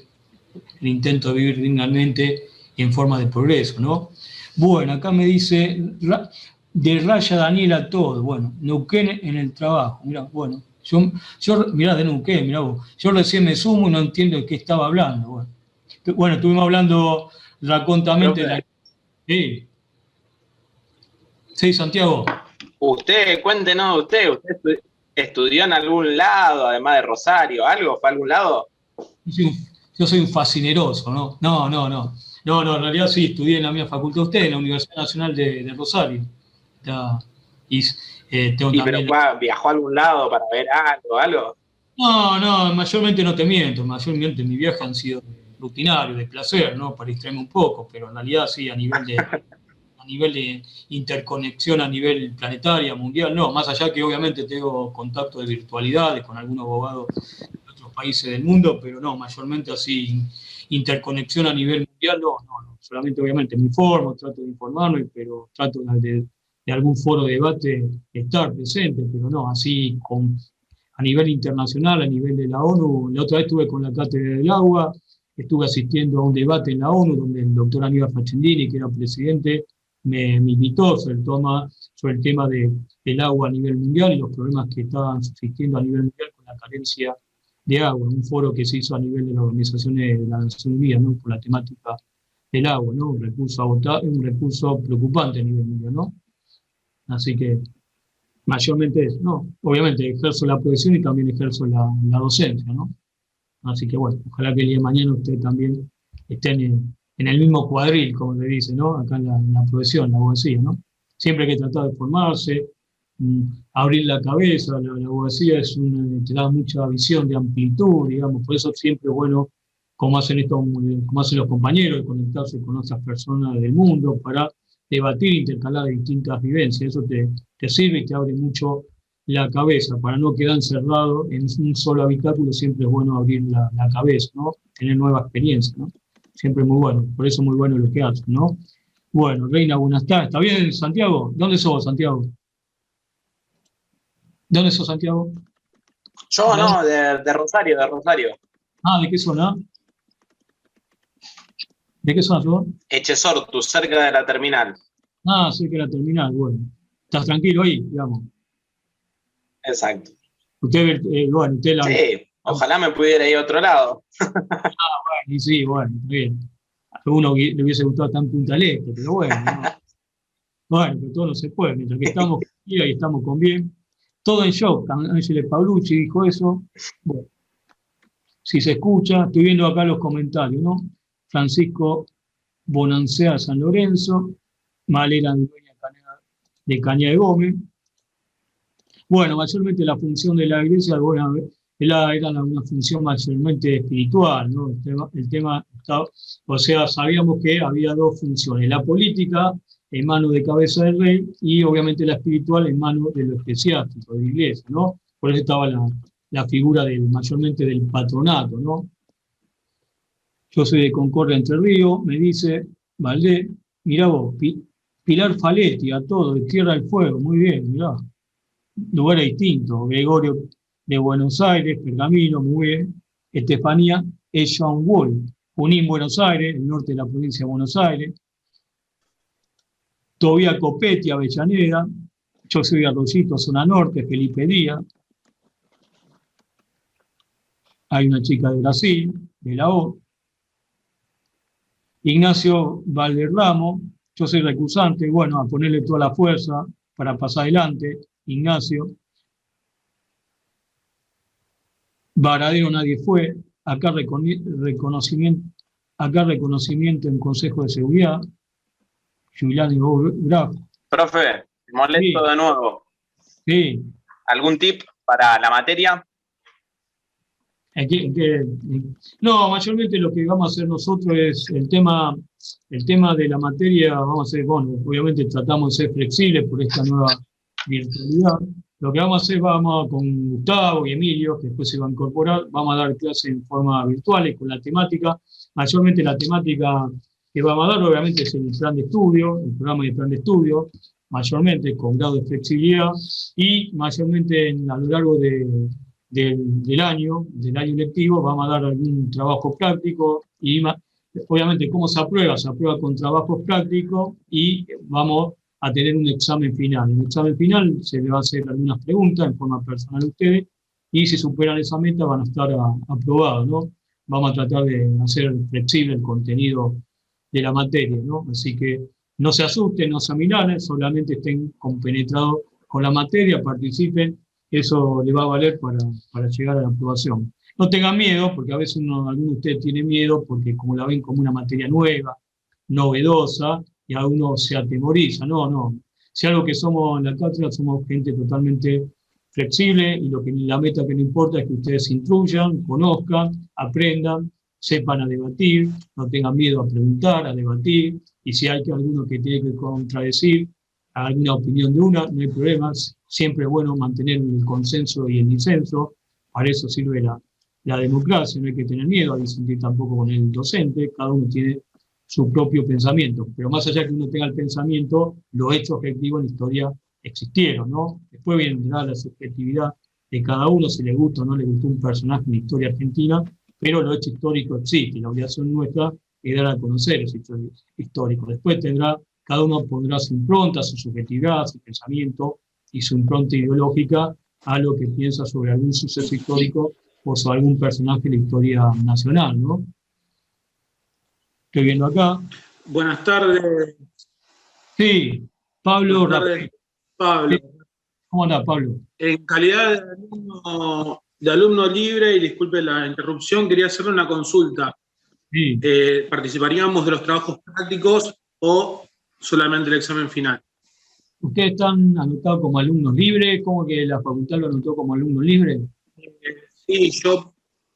el intento de vivir dignamente y en forma de progreso, ¿no? Bueno, acá me dice, de Raya Daniela todo, bueno, Neuquén en el trabajo, mirá, bueno, yo mirá, de Neuquén, mirá vos, yo recién me sumo y no entiendo de qué estaba hablando, bueno, estuvimos hablando racontamente de la... Sí, Santiago. Cuéntenos, ¿usted estudió en algún lado, además de Rosario? ¿Algo? ¿Fue a algún lado? Yo soy un fascineroso, ¿no? No, en realidad sí, estudié en la misma facultad usted, en la Universidad Nacional de Rosario. Tengo pero ¿viajó a algún lado para ver algo? No, mayormente no te miento, mayormente mis viajes han sido rutinarios, de placer, ¿no? Para distraerme un poco, pero en realidad sí, a nivel de interconexión a nivel planetaria, mundial, no, más allá que obviamente tengo contacto de virtualidades con algunos abogados de otros países del mundo, pero no, mayormente así, interconexión a nivel mundial, no, solamente obviamente me informo, trato de informarme, pero trato de algún foro de debate estar presente, pero no, así a nivel internacional, a nivel de la ONU. La otra vez estuve con la Cátedra del Agua, estuve asistiendo a un debate en la ONU donde el doctor Aníbal Facendini, que era presidente, me invitó sobre el tema del agua a nivel mundial y los problemas que estaban subsistiendo a nivel mundial con la carencia de agua, un foro que se hizo a nivel de las organizaciones de las Naciones Unidas, ¿no? Por la temática del agua, ¿no? Un recurso preocupante a nivel mundial, ¿no? Así que mayormente eso, ¿no? Obviamente ejerzo la profesión y también ejerzo la docencia, ¿no? Así que bueno, ojalá que el día de mañana usted también esté en el mismo cuadril, como se dice, ¿no? Acá en la profesión, la abogacía, ¿no? Siempre hay que tratar de formarse, abrir la cabeza. La abogacía te da mucha visión de amplitud, digamos, por eso siempre es bueno, como hacen los compañeros, conectarse con otras personas del mundo para debatir, intercalar distintas vivencias. Eso te sirve y te abre mucho la cabeza, para no quedar encerrado en un solo habitáculo. Siempre es bueno abrir la cabeza, ¿no? Tener nuevas experiencias, ¿no? Siempre es muy bueno, por eso es muy bueno lo que hacen, ¿no? Bueno, Reina, buenas tardes. ¿Está bien, Santiago? ¿Dónde sos, Santiago? ¿Dónde sos, Santiago? Yo no, de Rosario, de Rosario. Ah, ¿de qué zona? ¿De qué zona sos? Echesortu, cerca de la terminal. Ah, cerca de la terminal, bueno. ¿Estás tranquilo ahí, digamos? Exacto. Usted, bueno, usted la... Sí, ojalá me pudiera ir a otro lado. Y sí, bueno, bien. A alguno le hubiese gustado estar en Punta del Este, pero bueno, ¿no? Bueno, pero todo no se puede. Mientras que estamos con bien y estamos con bien. Todo en shock. Ángel Paulucci dijo eso. Bueno, si se escucha, estoy viendo acá los comentarios, ¿no? Francisco Bonancea San Lorenzo, Malera de Caña de Gómez. Bueno, mayormente la función de la iglesia, bueno, era una función mayormente espiritual, ¿no? El tema estaba, o sea, sabíamos que había dos funciones: la política en manos de cabeza del rey y obviamente la espiritual en manos de lo eclesiástico, de la iglesia, ¿no? Por eso estaba la figura mayormente del patronato, ¿no? Yo soy de Concordia, Entre Ríos, me dice Valdés. Mirá vos, Pilar Faletti, a todo, de Tierra del Fuego, muy bien, mirá. Lugares distintos. Gregorio de Buenos Aires, Pergamino, muy bien. Estefanía Eshon-Wall, Junín, Buenos Aires, el norte de la provincia de Buenos Aires. Tobía Copetti, Avellaneda. Yo soy de Arroyito, zona norte, Felipe Díaz. Hay una chica de Brasil, de la O. Ignacio Valderramo, yo soy recursante, bueno, a ponerle toda la fuerza para pasar adelante. Ignacio. Varadero nadie fue. Acá reconocimiento en Consejo de Seguridad. Giuliani Graf. Profe, molesto Sí. de nuevo. Sí. ¿Algún tip para la materia? No, mayormente lo que vamos a hacer nosotros es el tema de la materia. Vamos a hacer, bueno, obviamente tratamos de ser flexibles por esta nueva virtualidad. Lo que vamos a hacer, con Gustavo y Emilio, que después se va a incorporar, vamos a dar clases en forma virtual y con la temática. Mayormente la temática que vamos a dar, obviamente, es el plan de estudio, el programa de plan de estudio, mayormente con grado de flexibilidad, y mayormente a lo largo del año lectivo, vamos a dar algún trabajo práctico, y obviamente, ¿cómo se aprueba? Se aprueba con trabajos prácticos y vamos a tener un examen final. En el examen final se le va a hacer algunas preguntas en forma personal a ustedes, y si superan esa meta van a estar aprobados, ¿no? Vamos a tratar de hacer flexible el contenido de la materia, ¿no? Así que no se asusten, no se amilanen, solamente estén compenetrados con la materia, participen, eso les va a valer para llegar a la aprobación. No tengan miedo, porque a veces alguno de ustedes tiene miedo, porque como la ven como una materia nueva, novedosa, y a uno se atemoriza. No. Si algo que somos en la cátedra, somos gente totalmente flexible, y la meta que no importa es que ustedes se instruyan, conozcan, aprendan, sepan a debatir, no tengan miedo a preguntar, a debatir, y si hay alguno que tiene que contradecir alguna opinión de una, no hay problemas. Siempre es bueno mantener el consenso y el disenso, para eso sirve la democracia, no hay que tener miedo a disentir tampoco con el docente, cada uno tiene su propio pensamiento, pero más allá que uno tenga el pensamiento, los hechos objetivos en la historia existieron, ¿no? Después vendrá la subjetividad de cada uno, si le gusta o no le gustó un personaje en la historia argentina, pero los hechos históricos existen, la obligación nuestra es dar a conocer ese hecho histórico. Después cada uno pondrá su impronta, su subjetividad, su pensamiento y su impronta ideológica a lo que piensa sobre algún suceso histórico o sobre algún personaje de la historia nacional, ¿no? Estoy viendo acá. Buenas tardes. Sí, Pablo. Buenas tardes, Pablo. ¿Cómo andás, Pablo? En calidad de alumno libre, y disculpe la interrupción, quería hacerle una consulta. Sí. ¿Participaríamos de los trabajos prácticos o solamente el examen final? ¿Ustedes están anotados como alumnos libres? ¿Cómo que la facultad lo anotó como alumnos libres? Sí, yo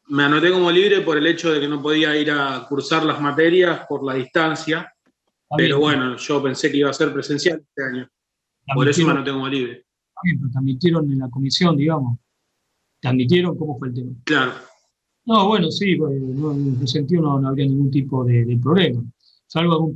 me anoté como libre por el hecho de que no podía ir a cursar las materias por la distancia, pero bueno, yo pensé que iba a ser presencial este año. Por eso me anoté como libre. Pero te admitieron en la comisión, digamos. ¿Te admitieron? ¿Cómo fue el tema? Claro. No, bueno, sí, pues, en ese sentido no habría ningún tipo de problema. Salvo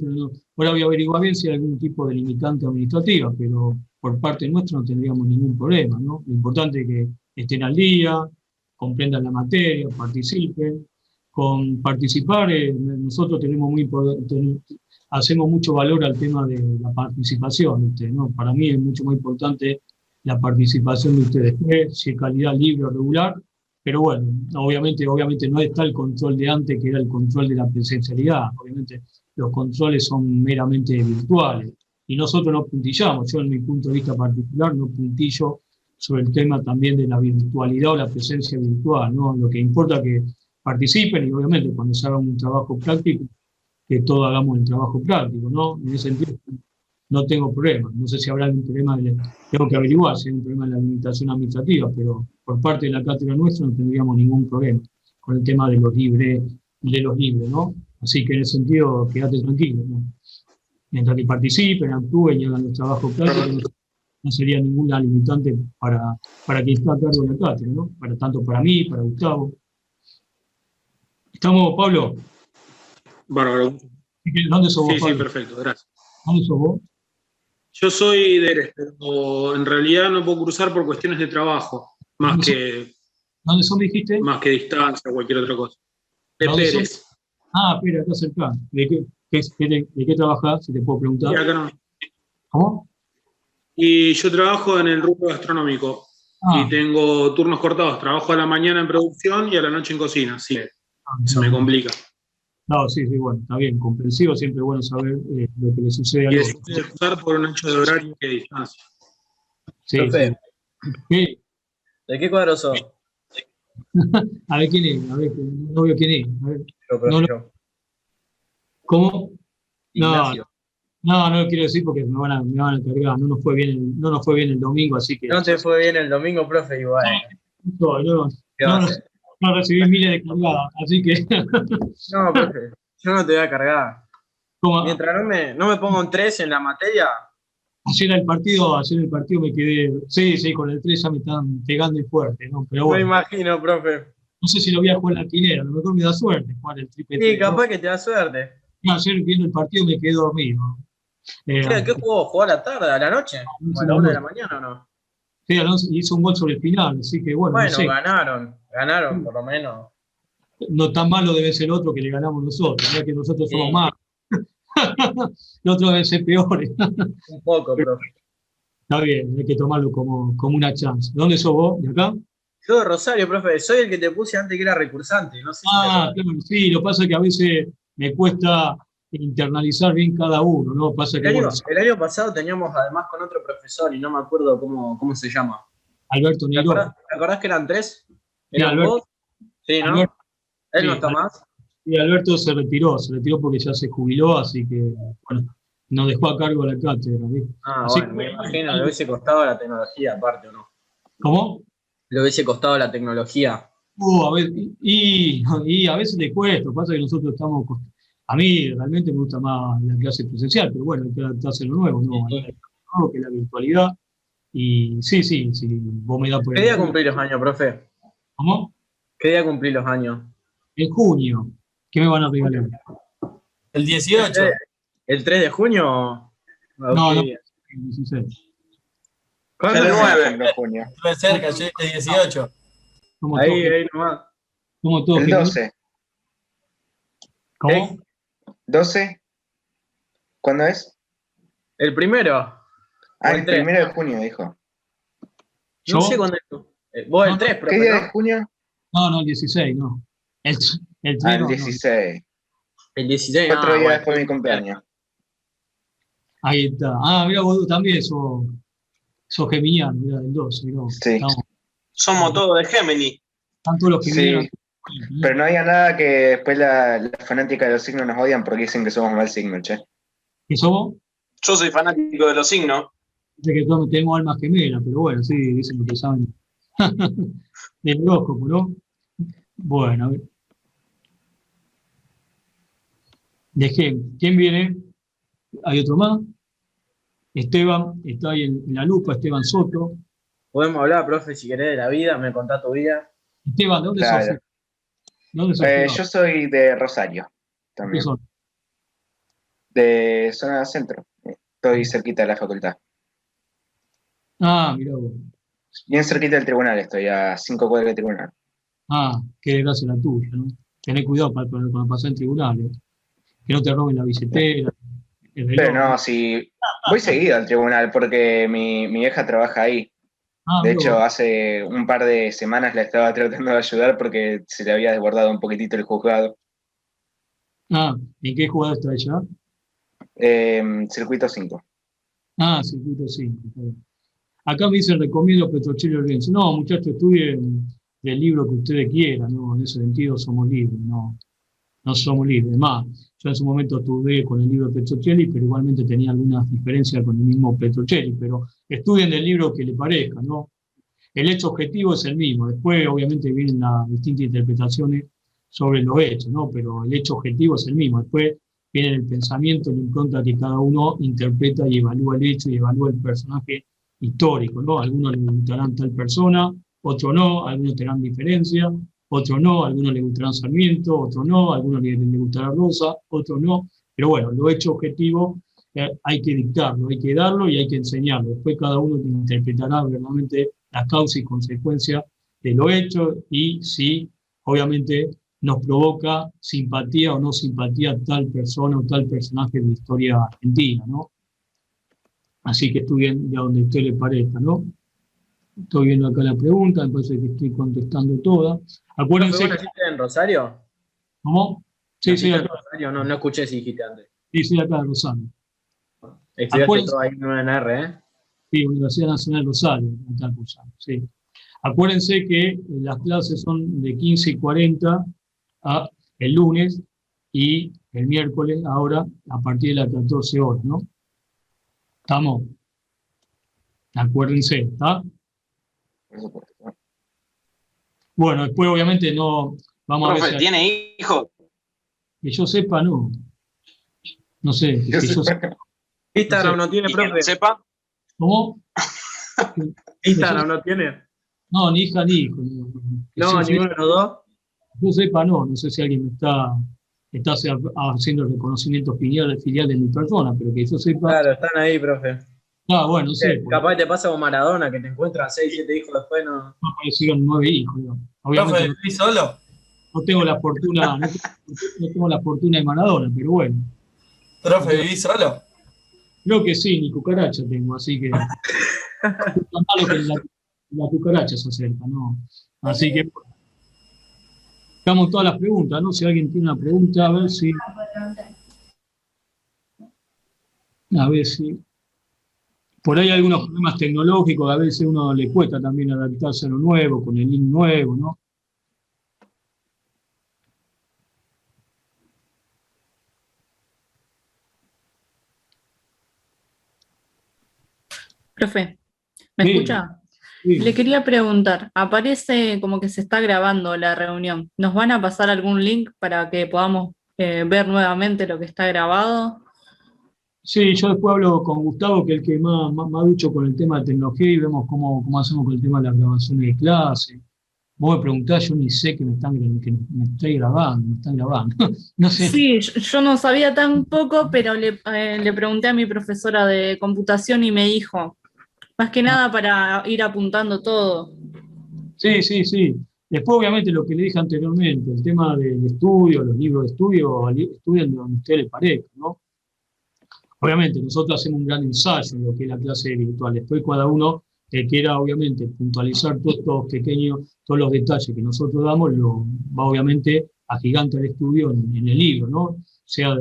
ahora voy a averiguar bien si hay algún tipo de limitante administrativa, pero por parte nuestra no tendríamos ningún problema, ¿no? Lo importante es que estén al día, comprendan la materia, participen. Con participar, nosotros hacemos mucho valor al tema de la participación, ¿no? Para mí es mucho más importante la participación de ustedes, si es calidad libre o regular, pero bueno, obviamente no está el control de antes, que era el control de la presencialidad. Obviamente los controles son meramente virtuales y nosotros no puntillamos. Yo, en mi punto de vista particular, no puntillo sobre el tema también de la virtualidad o la presencia virtual, ¿no? Lo que importa es que participen y obviamente cuando se haga un trabajo práctico, que todos hagamos el trabajo práctico, ¿no? En ese sentido no tengo problema. No sé si habrá algún problema, tengo que averiguar si hay un problema de la limitación administrativa, pero por parte de la cátedra nuestra no tendríamos ningún problema con el tema de los libres, ¿no? Así que en ese sentido, quédate tranquilo, ¿no? Mientras que participen, actúen y hagan los trabajos prácticos, no sería ninguna limitante para quien está a cargo de la cátedra, ¿no? Tanto para mí, para Gustavo. ¿Estamos, Pablo? Bárbaro. ¿Dónde sos vos, Sí, Pablo? sí, perfecto, gracias. ¿Dónde sos vos? Yo soy de Eres, pero en realidad no puedo cruzar por cuestiones de trabajo, más que dijiste? Más que distancia o cualquier otra cosa. De ¿Dónde Pérez. sos? Ah, Pérez, acá cerca. ¿De qué trabajás, si te puedo preguntar? Y acá no. ¿Cómo? Y yo trabajo en el rubro gastronómico. Ah. Y tengo turnos cortados. Trabajo a la mañana en producción y a la noche en cocina. Así que se me complica. No, sí, bueno, está bien, comprensivo, siempre es bueno saber lo que le sucede a Y los es cruzar por un hecho de horario y de distancia. Sí, Profe, sí. ¿de qué cuadro sos? A ver quién es, no veo quién es. A ver. Yo, profe, yo. ¿Cómo? Ignacio. No lo quiero decir porque me van a cargar, no nos fue bien el domingo, así que... No te fue bien el domingo, profe, igual. No recibí miles de cargadas, así que... No, profe, yo no te voy a cargar. ¿Cómo? Mientras no me ponga un 3 en la materia... Ayer el partido me quedé... Sí, con el 3 ya me están pegando y fuerte, ¿no? Pero bueno, Me imagino, profe. no sé si lo voy a jugar en la quinera, a lo mejor me da suerte jugar el triple. Sí, capaz que te da suerte. No, ayer viendo el partido me quedé dormido. ¿Qué jugó? ¿Jugó a la tarde, a la noche? ¿O a la 1 de la mañana o no? Sí, Alonso hizo un gol sobre el final, así que bueno, no sé. Ganaron por lo menos. No tan malo debe ser el otro que le ganamos nosotros, ya que nosotros somos más. El otro debe ser peores. Un poco, profe. Está bien, hay que tomarlo como una chance. ¿De dónde sos vos? ¿De acá? Yo de Rosario, profe. Soy el que te puse antes que era recursante. No sé claro, sí, lo que pasa es que a veces me cuesta internalizar bien cada uno, ¿no? Pasa que, el año pasado teníamos además con otro profesor y no me acuerdo cómo se llama. Alberto Niro. ¿Te acordás que eran 3? Sí, Alberto. Sí, ¿no? Alberto, ¿Él no está más? Sí, Alberto se retiró porque ya se jubiló, así que, bueno, nos dejó a cargo la cátedra, ¿viste? Bueno, me imagino, le hubiese costado la tecnología aparte, ¿o no? ¿Cómo? Le hubiese costado la tecnología. A ver, y a veces le cuesta, pasa que nosotros estamos... A mí realmente me gusta más la clase presencial, pero bueno, hay que adaptarse a lo nuevo, ¿no? Que es la virtualidad. Y sí, vos me das por... ¿Qué día cumplí los años, profe? ¿Cómo? ¿Qué día cumplí los años? En junio. ¿Qué me van a regalar? ¿El 18? ¿El 3 de junio? No, el 16. ¿Cuándo? El 9 de junio. Estuve cerca, yo el 18. Ahí nomás. ¿Cómo todo? El 12. ¿Cómo? 12. ¿Cuándo es? El primero. El 1 de junio, dijo. No sé cuándo es. Vos el 3, profe, ¿Qué día de junio? No, el 16, no. El 3 el 16. El 16, 4 días después de mi cumpleaños. Ahí está. Mira, vos también sos geminiano, mira, del 12. Mirá, sí. Somos todos de Géminis. Están todos los geminianos. Sí. Pero no diga nada que después la fanática de los signos nos odian porque dicen que somos mal signo, che. ¿Qué somos? Yo soy fanático de los signos. Dice que todos tenemos almas gemelas, pero bueno, sí, dicen lo que saben del horóscopo, ¿no? Bueno, a ver. ¿Quién viene? ¿Hay otro más? Esteban, está ahí en la lupa, Esteban Soto. Podemos hablar, profe, si querés, de la vida, me contás tu vida. Esteban, ¿de dónde sos? Claro. ¿De dónde sos, Esteban? Yo soy de Rosario, ¿Qué también. son? De zona centro. Estoy cerquita de la facultad. Ah, mirá vos. Bien cerquita del tribunal estoy, a 5 cuadras del tribunal. Ah, qué desgracia la tuya, ¿no? Tené cuidado cuando pasás en tribunales. Que no te roben la billetera, el reloj. Pero no, sí, voy seguido al tribunal porque mi vieja trabaja ahí. Ah, De mirá hecho, vos. hace un par de semanas la estaba tratando de ayudar porque se le había desbordado un poquitito el juzgado. Ah, ¿en qué jugada está ella? Circuito 5. Ah, circuito 5. Está bien. Acá me dicen recomiendo Petrocelli Orgenzi. No, muchachos, estudien el libro que ustedes quieran, ¿no? En ese sentido somos libres, no somos libres. Además, yo en su momento estudié con el libro de Petrocelli, pero igualmente tenía algunas diferencias con el mismo Petrocelli, pero estudien del libro que les parezca, ¿no? El hecho objetivo es el mismo, después obviamente vienen las distintas interpretaciones sobre los hechos, ¿no? Pero el hecho objetivo es el mismo, después viene el pensamiento, la impronta que cada uno interpreta y evalúa el hecho y evalúa el personaje histórico, ¿no? Algunos les gustarán tal persona, otros no, algunos tendrán diferencia, otros no, algunos les gustarán Sarmiento, otros no, algunos les gustará Rosa, otros no, pero bueno, lo hecho objetivo hay que dictarlo, hay que darlo y hay que enseñarlo, después cada uno interpretará verdaderamente las causas y consecuencias de lo hecho y si obviamente nos provoca simpatía o no simpatía tal persona o tal personaje de la historia argentina, ¿no? Así que estudien de donde a usted le parezca, ¿no? Estoy viendo acá la pregunta, me parece que estoy contestando todas. Acuérdense. ¿Vos naciste en Rosario? ¿Cómo? Sí, ¿Naciste sí, en acá. Rosario? No escuché si dijiste antes. Sí, sí, acá en Rosario. Estudiaste Acuérdense. todo ahí en UNR, ¿eh? Sí, Universidad Nacional Rosario, acá en Rosario, sí. Acuérdense que las clases son de 15:40 el lunes y el miércoles, ahora, a partir de las 14 horas, ¿no? ¿Estamos? Acuérdense, ¿está? Por supuesto. Bueno, después obviamente no vamos a ver. Profe, ¿tiene hijos? Que yo sepa, no. No sé, que yo sepa. Instagram no tiene, ¿Y que no profe? sepa? ¿Cómo? Instagram no tiene. No, ni hija ni hijo. No, ninguno de los dos. Que yo sepa, no. No sé si alguien me está haciendo el reconocimiento filial de mi persona, pero que yo sepa. Claro, están ahí, profe. Ah, bueno, no sé. Capaz te pasa con Maradona, que te encuentran 6, 7 hijos después, no. No aparecieron 9 hijos. ¿No? Obviamente Profe, ¿vivís solo? no tengo la fortuna, no tengo la fortuna de Maradona, pero bueno. Profe, ¿vivís solo? Creo que sí, ni cucaracha tengo, así que. Es tan malo que la cucaracha se acerca, ¿no? Así que. Estamos todas las preguntas, ¿no? Si alguien tiene una pregunta, a ver si. Por ahí hay algunos problemas tecnológicos, a veces uno le cuesta también adaptarse a lo nuevo, con el link nuevo, ¿no? Profe, ¿me Sí. escucha? Sí. Le quería preguntar, aparece como que se está grabando la reunión. ¿Nos van a pasar algún link para que podamos ver nuevamente lo que está grabado? Sí, yo después hablo con Gustavo, que es el que más ducho con el tema de tecnología, y vemos cómo hacemos con el tema de las grabaciones de clase. Vos me preguntás, yo ni sé que me están grabando. No sé. Sí, yo no sabía tan poco, pero le pregunté a mi profesora de computación y me dijo, más que nada para ir apuntando todo. Sí, sí, sí. Después, obviamente, lo que le dije anteriormente, el tema del estudio, los libros de estudio, estudien donde a usted le parezca, ¿no? Obviamente, nosotros hacemos un gran ensayo en lo que es la clase virtual. Después, cada uno que quiera, obviamente, puntualizar todos estos pequeños, todos los detalles que nosotros damos, lo va, obviamente, a gigantar el estudio en el libro, ¿no? Sea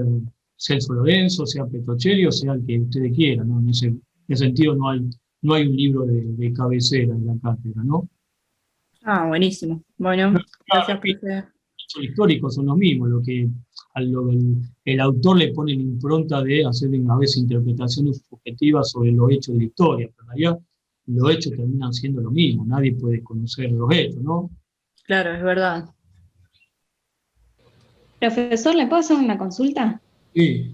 Celso Lorenzo, sea Petrocelli, o sea el que ustedes quieran, ¿no? En ese sentido, no hay un libro de cabecera en la cátedra, ¿no? Ah, buenísimo. Bueno, gracias, profe. Los históricos son los mismos, el autor le pone la impronta de hacer a veces interpretaciones objetivas sobre los hechos de la historia, pero en realidad los hechos terminan siendo lo mismo, nadie puede conocer los hechos, ¿no? Claro, es verdad. Profesor, ¿le puedo hacer una consulta? Sí.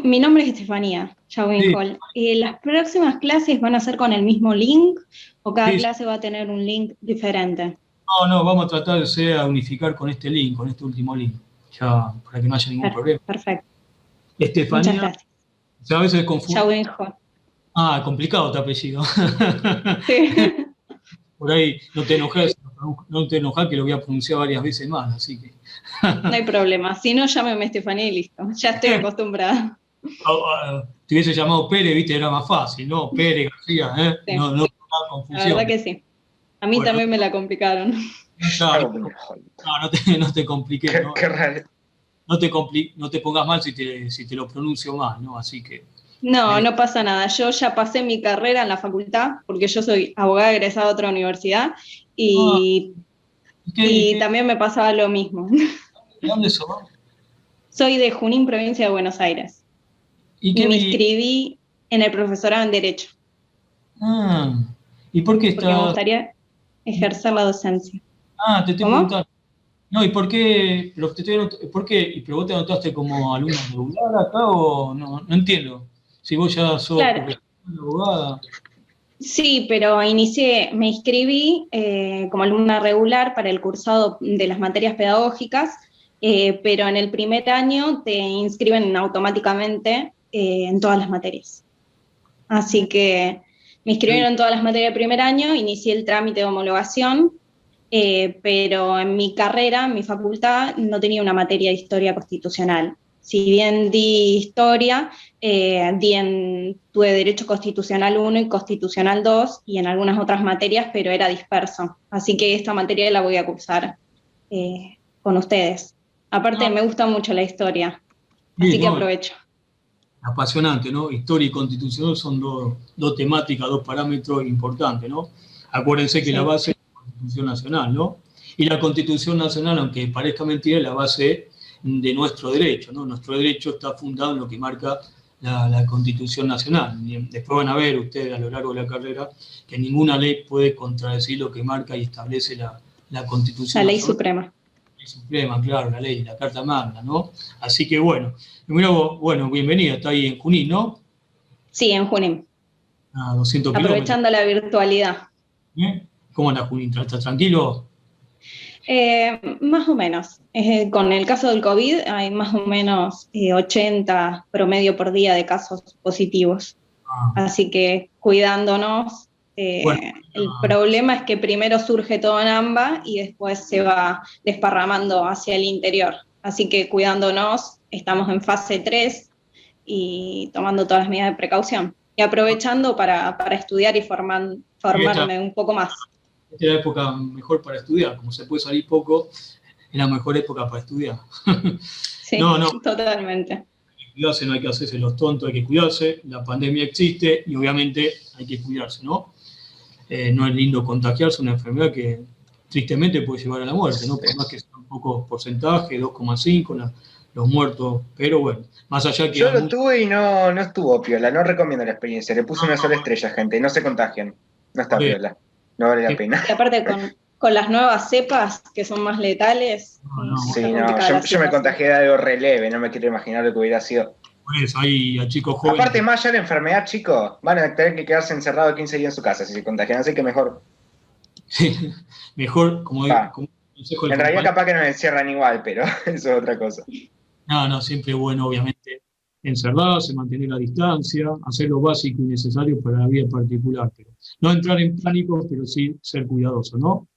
Mi nombre es Estefanía Schauenhol. ¿Las próximas clases van a ser con el mismo link o cada clase va a tener un link diferente? No, vamos a tratar de unificar con este link, con este último link, ya para que no haya ningún problema. Perfecto. Estefanía, muchas gracias. a veces confundo. Schauenhol. Complicado tu apellido. Sí. Por ahí no te enojes que lo voy a pronunciar varias veces más, así que. No hay problema. Si no, llámeme Estefanía y listo. Ya estoy acostumbrada. Te hubiese llamado Pérez, viste, era más fácil, ¿no? Pérez, García, ¿eh? Sí. No confusión. La verdad que sí. A mí también me la complicaron. Claro, no te compliques, ¿no? Qué raro. No te pongas mal si te lo pronuncio mal, ¿no? Así que. No pasa nada. Yo ya pasé mi carrera en la facultad, porque yo soy abogada egresada de otra universidad, y también me pasaba lo mismo. ¿De dónde sos? Soy de Junín, provincia de Buenos Aires. Y me inscribí en el profesorado en Derecho. ¿Y por qué Porque me gustaría ejercer la docencia. Te estoy preguntando. No, ¿y por qué? Pero vos te anotaste como alumna regular acá o no entiendo. Si vos ya sos abogada. Sí, pero me inscribí como alumna regular para el cursado de las materias pedagógicas, pero en el primer año te inscriben automáticamente en todas las materias. Así que me inscribieron en todas las materias del primer año, inicié el trámite de homologación, pero en mi carrera, en mi facultad, no tenía una materia de historia constitucional. Si bien di historia, tuve Derecho Constitucional 1 y Constitucional 2 y en algunas otras materias, pero era disperso. Así que esta materia la voy a cursar con ustedes. Aparte, me gusta mucho la historia, así que aprovecho. Apasionante, ¿no? Historia y constitucional son dos temáticas, dos parámetros importantes, ¿no? Acuérdense que la base es la Constitución Nacional, ¿no? Y la Constitución Nacional, aunque parezca mentira, es la base de nuestro derecho, ¿no? Nuestro derecho está fundado en lo que marca la Constitución Nacional. Después van a ver ustedes a lo largo de la carrera que ninguna ley puede contradecir lo que marca y establece la Constitución. La ley suprema. La ley suprema, claro, la ley, la Carta Magna, ¿no? Así que bueno, bienvenida, está ahí en Junín, ¿no? Sí, en Junín. 200 kilómetros. Aprovechando la virtualidad. ¿Cómo anda Junín? ¿Estás tranquilo? Más o menos. Con el caso del COVID hay más o menos 80 promedio por día de casos positivos. Así que cuidándonos. El problema es que primero surge todo en AMBA y después se va desparramando hacia el interior. Así que cuidándonos, estamos en fase 3 y tomando todas las medidas de precaución. Y aprovechando para estudiar y formarme un poco más. Esta es la época mejor para estudiar, como se puede salir poco, es la mejor época para estudiar. Sí, totalmente. Cuidarse, no hay que hacerse los tontos, hay que cuidarse, la pandemia existe y obviamente hay que cuidarse, ¿no? No es lindo contagiarse una enfermedad que tristemente puede llevar a la muerte, ¿no? Por más que sea un poco porcentaje, 2,5 los muertos, pero bueno, más allá que... Yo lo tuve y no estuvo piola, no recomiendo la experiencia, le puse una sola estrella, gente, no se contagien, no está piola. No vale la pena. Y aparte con las nuevas cepas que son más letales. Yo me contagié de algo re leve, no me quiero imaginar lo que hubiera sido. Por eso, hay a chicos jóvenes. Aparte, más allá de la enfermedad, chicos, van a tener que quedarse encerrados 15 días en su casa si se contagian, así que mejor. Sí, mejor, como consejo del en realidad, capaz que nos encierran igual, pero eso es otra cosa. No, siempre es bueno, obviamente, encerrarse, mantener la distancia, hacer lo básico y necesario para la vida particular, pero no entrar en pánico, pero sí ser cuidadoso, ¿no?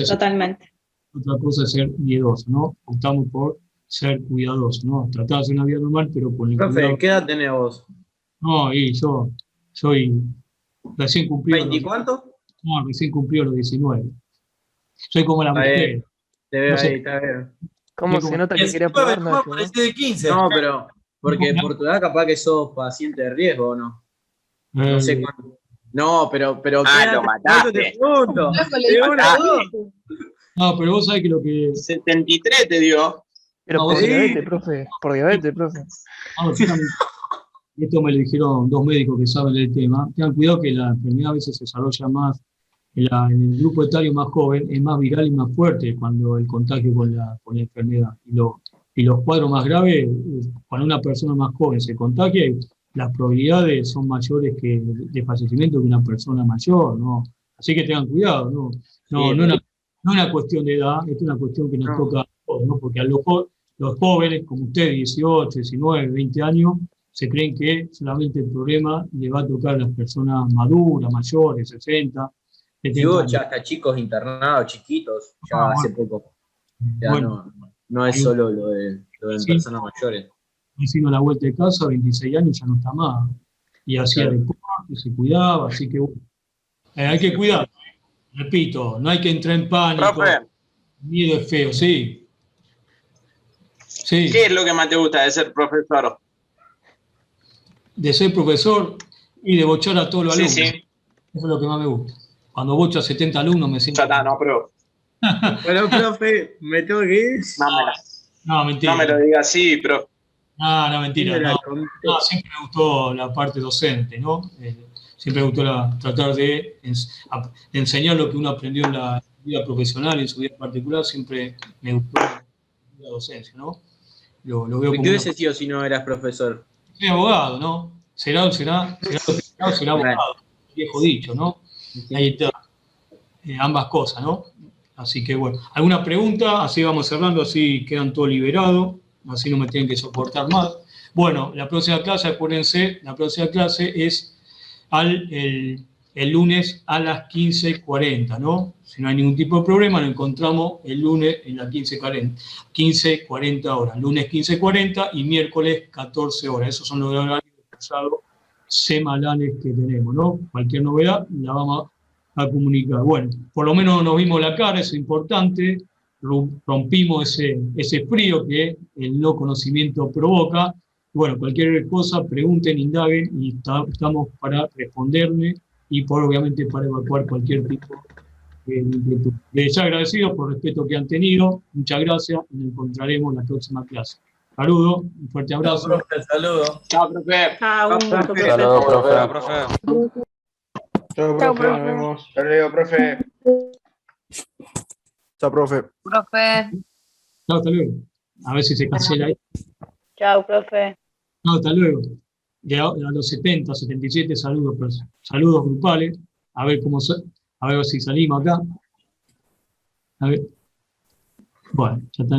Totalmente. Otra cosa es ser miedoso, ¿no? Optamos por ser cuidadoso, ¿no? Tratar de hacer una vida normal, pero con el Profe, ¿qué edad tenés vos? No, y yo soy recién cumplido. ¿20 cuánto? No, recién cumplido los 19. Soy como la mujer. Te veo ahí, está bien. ¿Cómo se nota que quería probar? No, de 15. No, pero porque por tu edad capaz que sos paciente de riesgo, ¿o no? No sé cuánto. No, pero lo mataste. No, pero vos sabés que lo que... 73 te dio. Pero por diabetes, profe. Por diabetes, profe. Esto me lo dijeron 2 médicos que saben del tema. Tengan cuidado que la enfermedad a veces se desarrolla más en el grupo etario más joven, es más viral y más fuerte cuando el contagio con la enfermedad. Y los cuadros más graves, cuando una persona más joven se contagia, las probabilidades son mayores de fallecimiento que una persona mayor, ¿no? Así que tengan cuidado, ¿no? No es una cuestión de edad, es una cuestión que nos toca a todos, ¿no? Porque a los jóvenes, como ustedes, 18, 19, 20 años, se creen que solamente el problema le va a tocar a las personas maduras, mayores, 60, 70 años. Ya hasta chicos internados, chiquitos, ya hace poco. Ya no es solo lo de personas mayores. Vecino a la vuelta de casa, 26 años, ya no está más. Y hacía deporte, se cuidaba, así que bueno. Hay que cuidar. Repito, no hay que entrar en pánico. Profe. Miedo es feo, sí. ¿Qué es lo que más te gusta de ser profesor? De ser profesor y de bochar a todos los alumnos. Sí. Eso es lo que más me gusta. Cuando bocho a 70 alumnos me siento... pero... Bueno, profe, ¿me tengo que ir? No, mentira. No me lo digas así, profe. No, mentira. No, siempre me gustó la parte docente, ¿no? Siempre me gustó tratar de enseñar lo que uno aprendió en la vida profesional, en su vida particular, siempre me gustó la docencia, ¿no? Lo veo como ¿Qué hubiese sido si no eras profesor? Soy abogado, ¿no? Será abogado, viejo dicho, ¿no? Ahí está. Ambas cosas, ¿no? Así que bueno, ¿alguna pregunta? Así vamos cerrando, así quedan todos liberados, así no me tienen que soportar más. Bueno, la próxima clase, acuérdense, la próxima clase es el lunes a las 15:40, ¿no? Si no hay ningún tipo de problema, nos encontramos el lunes en las 15:40 horas. Lunes 15:40 y miércoles 14 horas. Esos son los horarios semanales que tenemos, ¿no? Cualquier novedad la vamos a comunicar. Bueno, por lo menos nos vimos la cara, eso es importante. Rompimos ese frío que el no conocimiento provoca. Bueno, cualquier cosa, pregunten, indaguen y estamos para responderle y obviamente para evacuar cualquier tipo de inquietud. Les agradecido por el respeto que han tenido. Muchas gracias y nos encontraremos en la próxima clase. Saludos, un fuerte abrazo. Chao, profe, saludos. Chao, profe. Saludos, profe. Chao, profe. Nos vemos. Hasta luego, profe. Chao, profe. Profe. Chao, hasta luego. A ver si se cancela ahí. Chao, profe. No, hasta luego. A los 70, 77 saludos grupales. A ver a ver si salimos acá. A ver. Bueno, ya está.